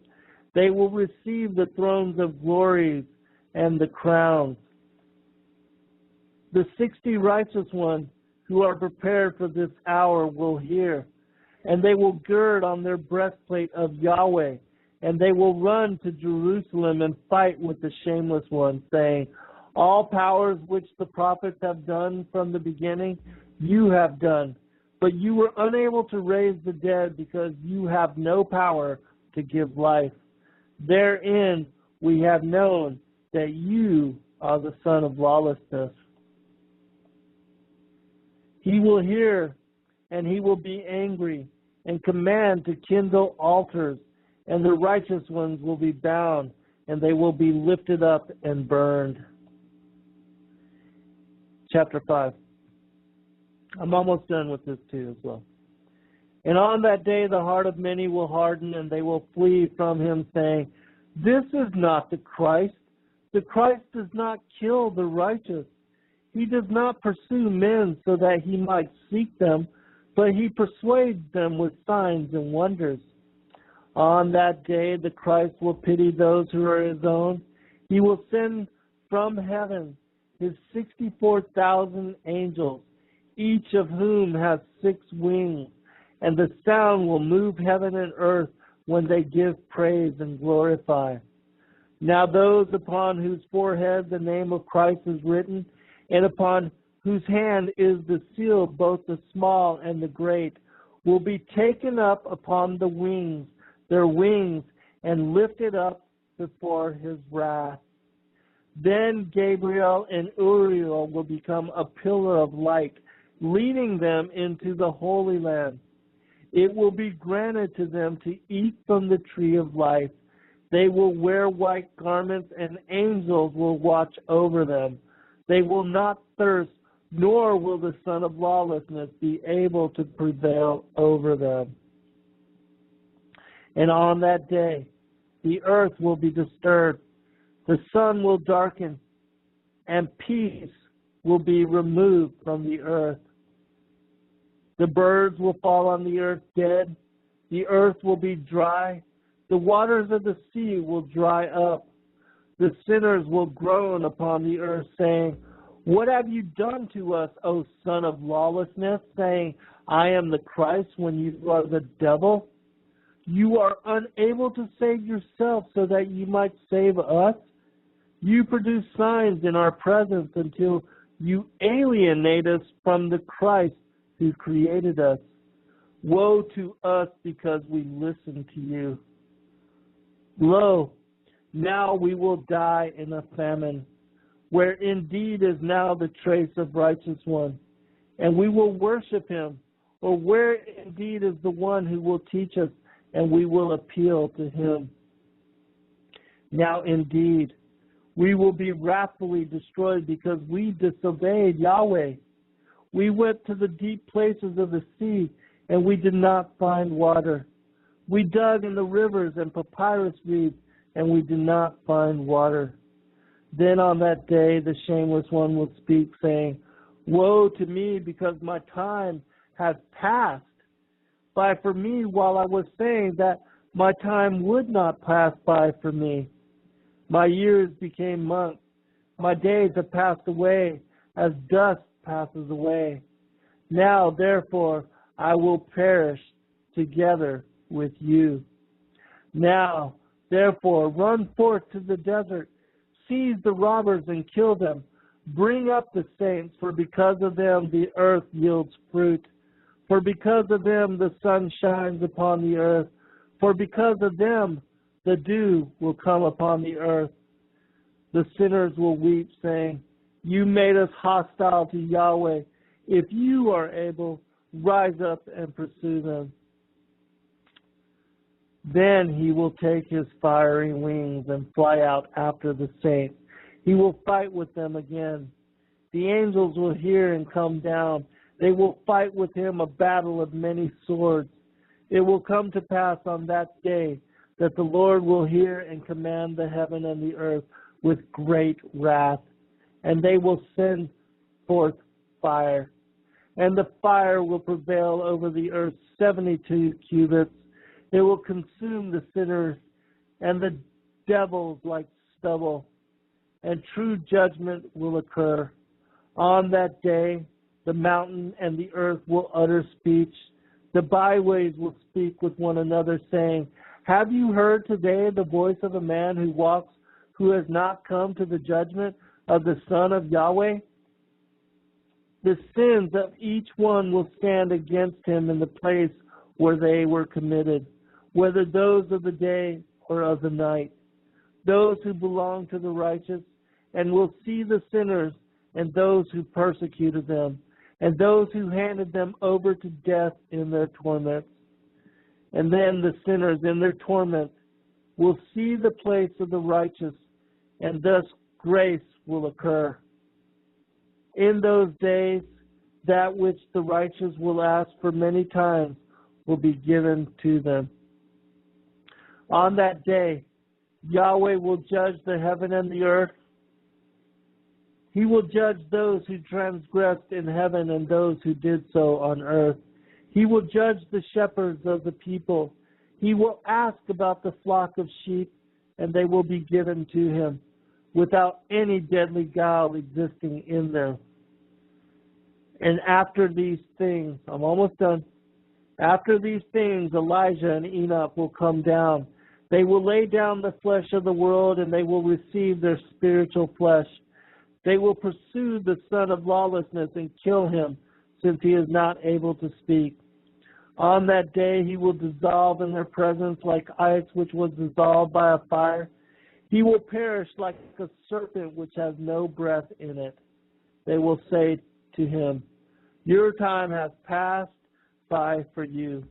They will receive the thrones of glories and the crowns. The 60 righteous ones who are prepared for this hour will hear, and they will gird on their breastplate of Yahweh, and they will run to Jerusalem and fight with the shameless ones, saying, all powers which the prophets have done from the beginning, you have done. But you were unable to raise the dead because you have no power to give life. Therein we have known that you are the son of lawlessness. He will hear, and he will be angry, and command to kindle altars, and the righteous ones will be bound, and they will be lifted up and burned. Chapter 5. I'm almost done with this too as well. And on that day the heart of many will harden, and they will flee from him, saying, this is not the Christ. The Christ does not kill the righteous. He does not pursue men so that he might seek them, but he persuades them with signs and wonders. On that day the Christ will pity those who are his own. He will send from heaven his 64,000 angels, each of whom has 6 wings, and the sound will move heaven and earth when they give praise and glorify. Now those upon whose forehead the name of Christ is written, and upon whose hand is the seal, both the small and the great, will be taken up upon their wings, and lifted up before his wrath. Then Gabriel and Uriel will become a pillar of light, leading them into the Holy Land. It will be granted to them to eat from the tree of life. They will wear white garments, and angels will watch over them. They will not thirst, nor will the son of lawlessness be able to prevail over them. And on that day, the earth will be disturbed. The sun will darken, and peace will be removed from the earth. The birds will fall on the earth dead. The earth will be dry. The waters of the sea will dry up. The sinners will groan upon the earth, saying, what have you done to us, O son of lawlessness, saying, I am the Christ, when you are the devil? You are unable to save yourself so that you might save us. You produce signs in our presence until you alienate us from the Christ who created us. Woe to us because we listen to you. Lo, now we will die in a famine, where indeed is now the trace of righteous one, and we will worship him, or where indeed is the one who will teach us, and we will appeal to him. Now indeed, we will be wrathfully destroyed because we disobeyed Yahweh. We went to the deep places of the sea, and we did not find water. We dug in the rivers and papyrus reeds, and we did not find water. Then on that day the shameless one will speak, saying, Woe to me, because my time has passed by for me, while I was saying that my time would not pass by for me. My years became months. My days have passed away as dust passes away. Now, therefore, I will perish together with you. Now, therefore, run forth to the desert, seize the robbers and kill them. Bring up the saints, for because of them the earth yields fruit. For because of them the sun shines upon the earth. For because of them the dew will come upon the earth. The sinners will weep, saying, You made us hostile to Yahweh. If you are able, rise up and pursue them. Then he will take his fiery wings and fly out after the saints. He will fight with them again. The angels will hear and come down. They will fight with him a battle of many swords. It will come to pass on that day that the Lord will hear and command the heaven and the earth with great wrath. And they will send forth fire. And the fire will prevail over the earth 72 cubits. It will consume the sinners and the devils like stubble. And true judgment will occur. On that day, the mountain and the earth will utter speech. The byways will speak with one another, saying, Have you heard today the voice of a man who walks, who has not come to the judgment of the Son of Yahweh? The sins of each one will stand against him in the place where they were committed, whether those of the day or of the night. Those who belong to the righteous, and will see the sinners and those who persecuted them, and those who handed them over to death in their torments. And then the sinners in their torment will see the place of the righteous, and thus grace will occur. In those days, that which the righteous will ask for many times will be given to them. On that day, Yahweh will judge the heaven and the earth. He will judge those who transgressed in heaven and those who did so on earth. He will judge the shepherds of the people. He will ask about the flock of sheep, and they will be given to him, without any deadly guile existing in them. And after these things, I'm almost done. After these things, Elijah and Enoch will come down. They will lay down the flesh of the world, and they will receive their spiritual flesh. They will pursue the son of lawlessness and kill him, since he is not able to speak. On that day he will dissolve in their presence like ice which was dissolved by a fire. He will perish like a serpent which has no breath in it. They will say to him, Your time has passed by for you.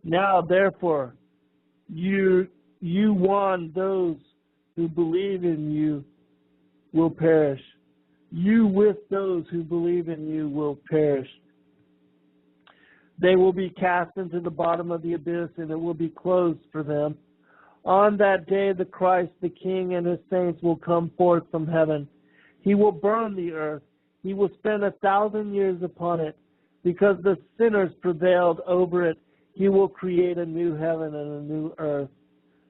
Now, therefore, you warn those who believe in you will perish. You with those who believe in you will perish. They will be cast into the bottom of the abyss, and it will be closed for them. On that day the Christ, the King, and his saints will come forth from heaven. He will burn the earth. He will spend 1,000 years upon it. Because the sinners prevailed over it, he will create a new heaven and a new earth.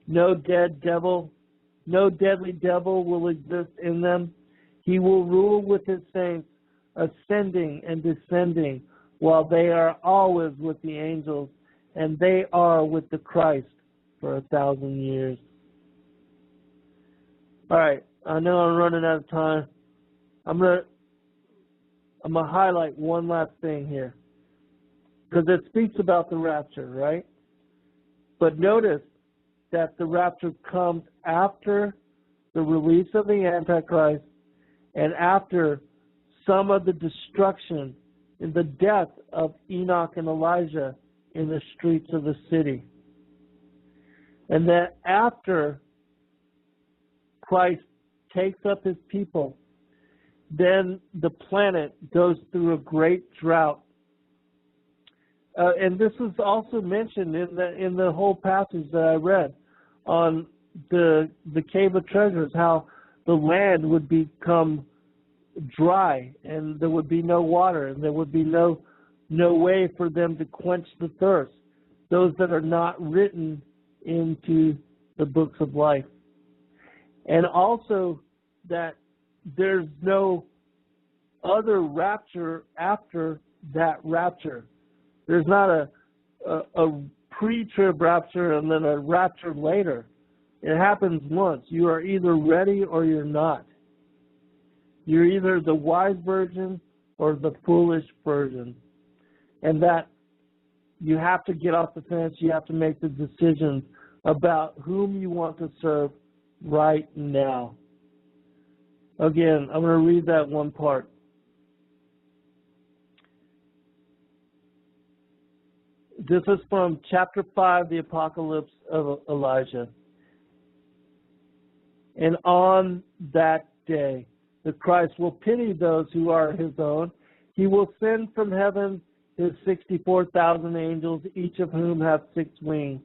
No deadly devil will exist in them. He will rule with his saints, ascending and descending, while they are always with the angels, and they are with the Christ for 1,000 years. All right, I know I'm running out of time. I'm gonna highlight one last thing here, because it speaks about the rapture, right? But notice that the rapture comes after the release of the Antichrist and after some of the destruction in the death of Enoch and Elijah in the streets of the city. And that after Christ takes up his people, then the planet goes through a great drought. And this is also mentioned in the whole passage that I read on the Cave of Treasures, how the land would become dry, and there would be no water, and there would be no way for them to quench the thirst, those that are not written into the books of life. And also that there's no other rapture after that rapture. There's not a pre-trib rapture and then a rapture later. It happens once. You are either ready or you're not. You're either the wise virgin or the foolish virgin. And that you have to get off the fence. You have to make the decision about whom you want to serve right now. Again, I'm going to read that one part. This is from chapter 5, the Apocalypse of Elijah. And on that day, the Christ will pity those who are his own. He will send from heaven his 64,000 angels, each of whom have 6 wings.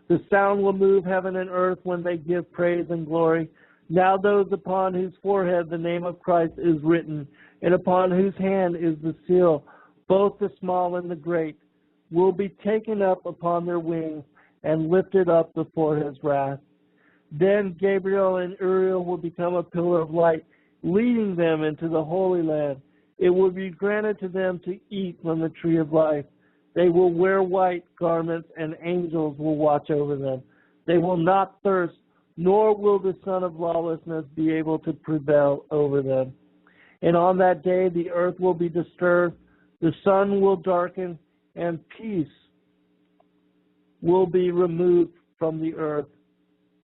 The sound will move heaven and earth when they give praise and glory. Now those upon whose forehead the name of Christ is written, and upon whose hand is the seal, both the small and the great, will be taken up upon their wings and lifted up before his wrath. Then Gabriel and Uriel will become a pillar of light, leading them into the Holy Land. It will be granted to them to eat from the tree of life. They will wear white garments, and angels will watch over them. They will not thirst, nor will the son of lawlessness be able to prevail over them. And on that day the earth will be disturbed, the sun will darken, and peace will be removed from the earth.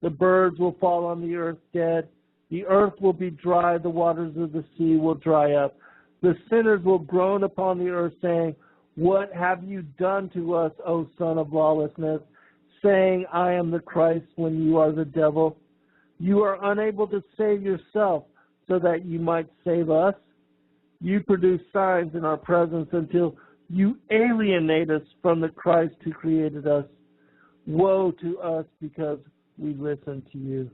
The birds will fall on the earth dead. The earth will be dry, the waters of the sea will dry up. The sinners will groan upon the earth, saying, "What have you done to us, O son of lawlessness?" Saying, "I am the Christ," when you are the devil. You are unable to save yourself, so that you might save us. You produce signs in our presence until you alienate us from the Christ who created us. Woe to us, because we listen to you.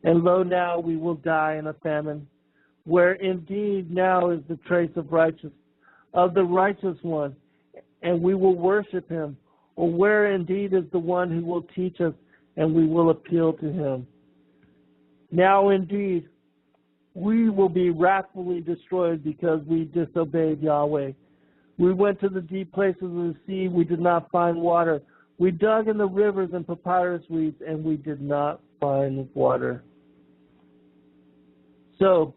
And lo, now we will die in a famine, where indeed now is the trace of the righteous one, and we will worship him. Or where indeed is the one who will teach us, and we will appeal to him. Now indeed we will be wrathfully destroyed because we disobeyed Yahweh. We went to the deep places of the sea, we did not find water. We dug in the rivers and papyrus weeds, and we did not find water. So,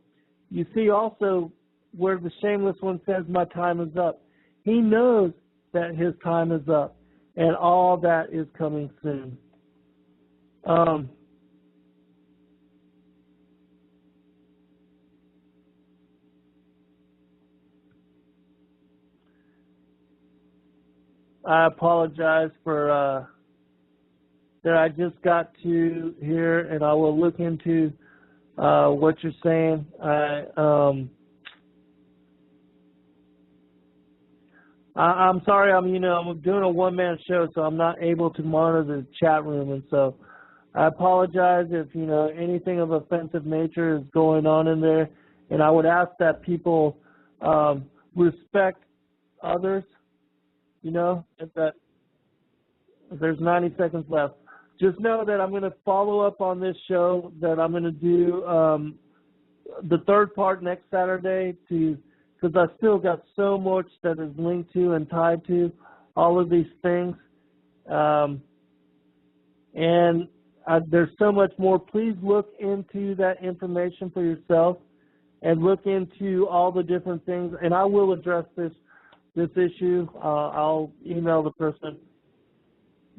you see also where the shameless one says, "My time is up." He knows that his time is up, and all that is coming soon. I apologize for that I just got to here, and I will look into what you're saying. I'm sorry. I'm doing a one-man show, so I'm not able to monitor the chat room, and so I apologize if anything of offensive nature is going on in there. And I would ask that people respect others. If there's 90 seconds left, just know that I'm going to follow up on this show, that I'm going to do the third part next Saturday, because I still got so much that is linked to and tied to all of these things. And there's so much more. Please look into that information for yourself and look into all the different things. And I will address this issue. I'll email the person.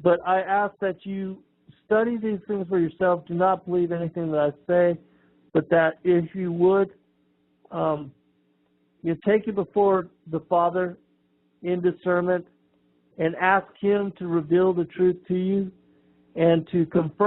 But I ask that you study these things for yourself. Do not believe anything that I say, but that if you would, you take it before the Father in discernment and ask him to reveal the truth to you and to confirm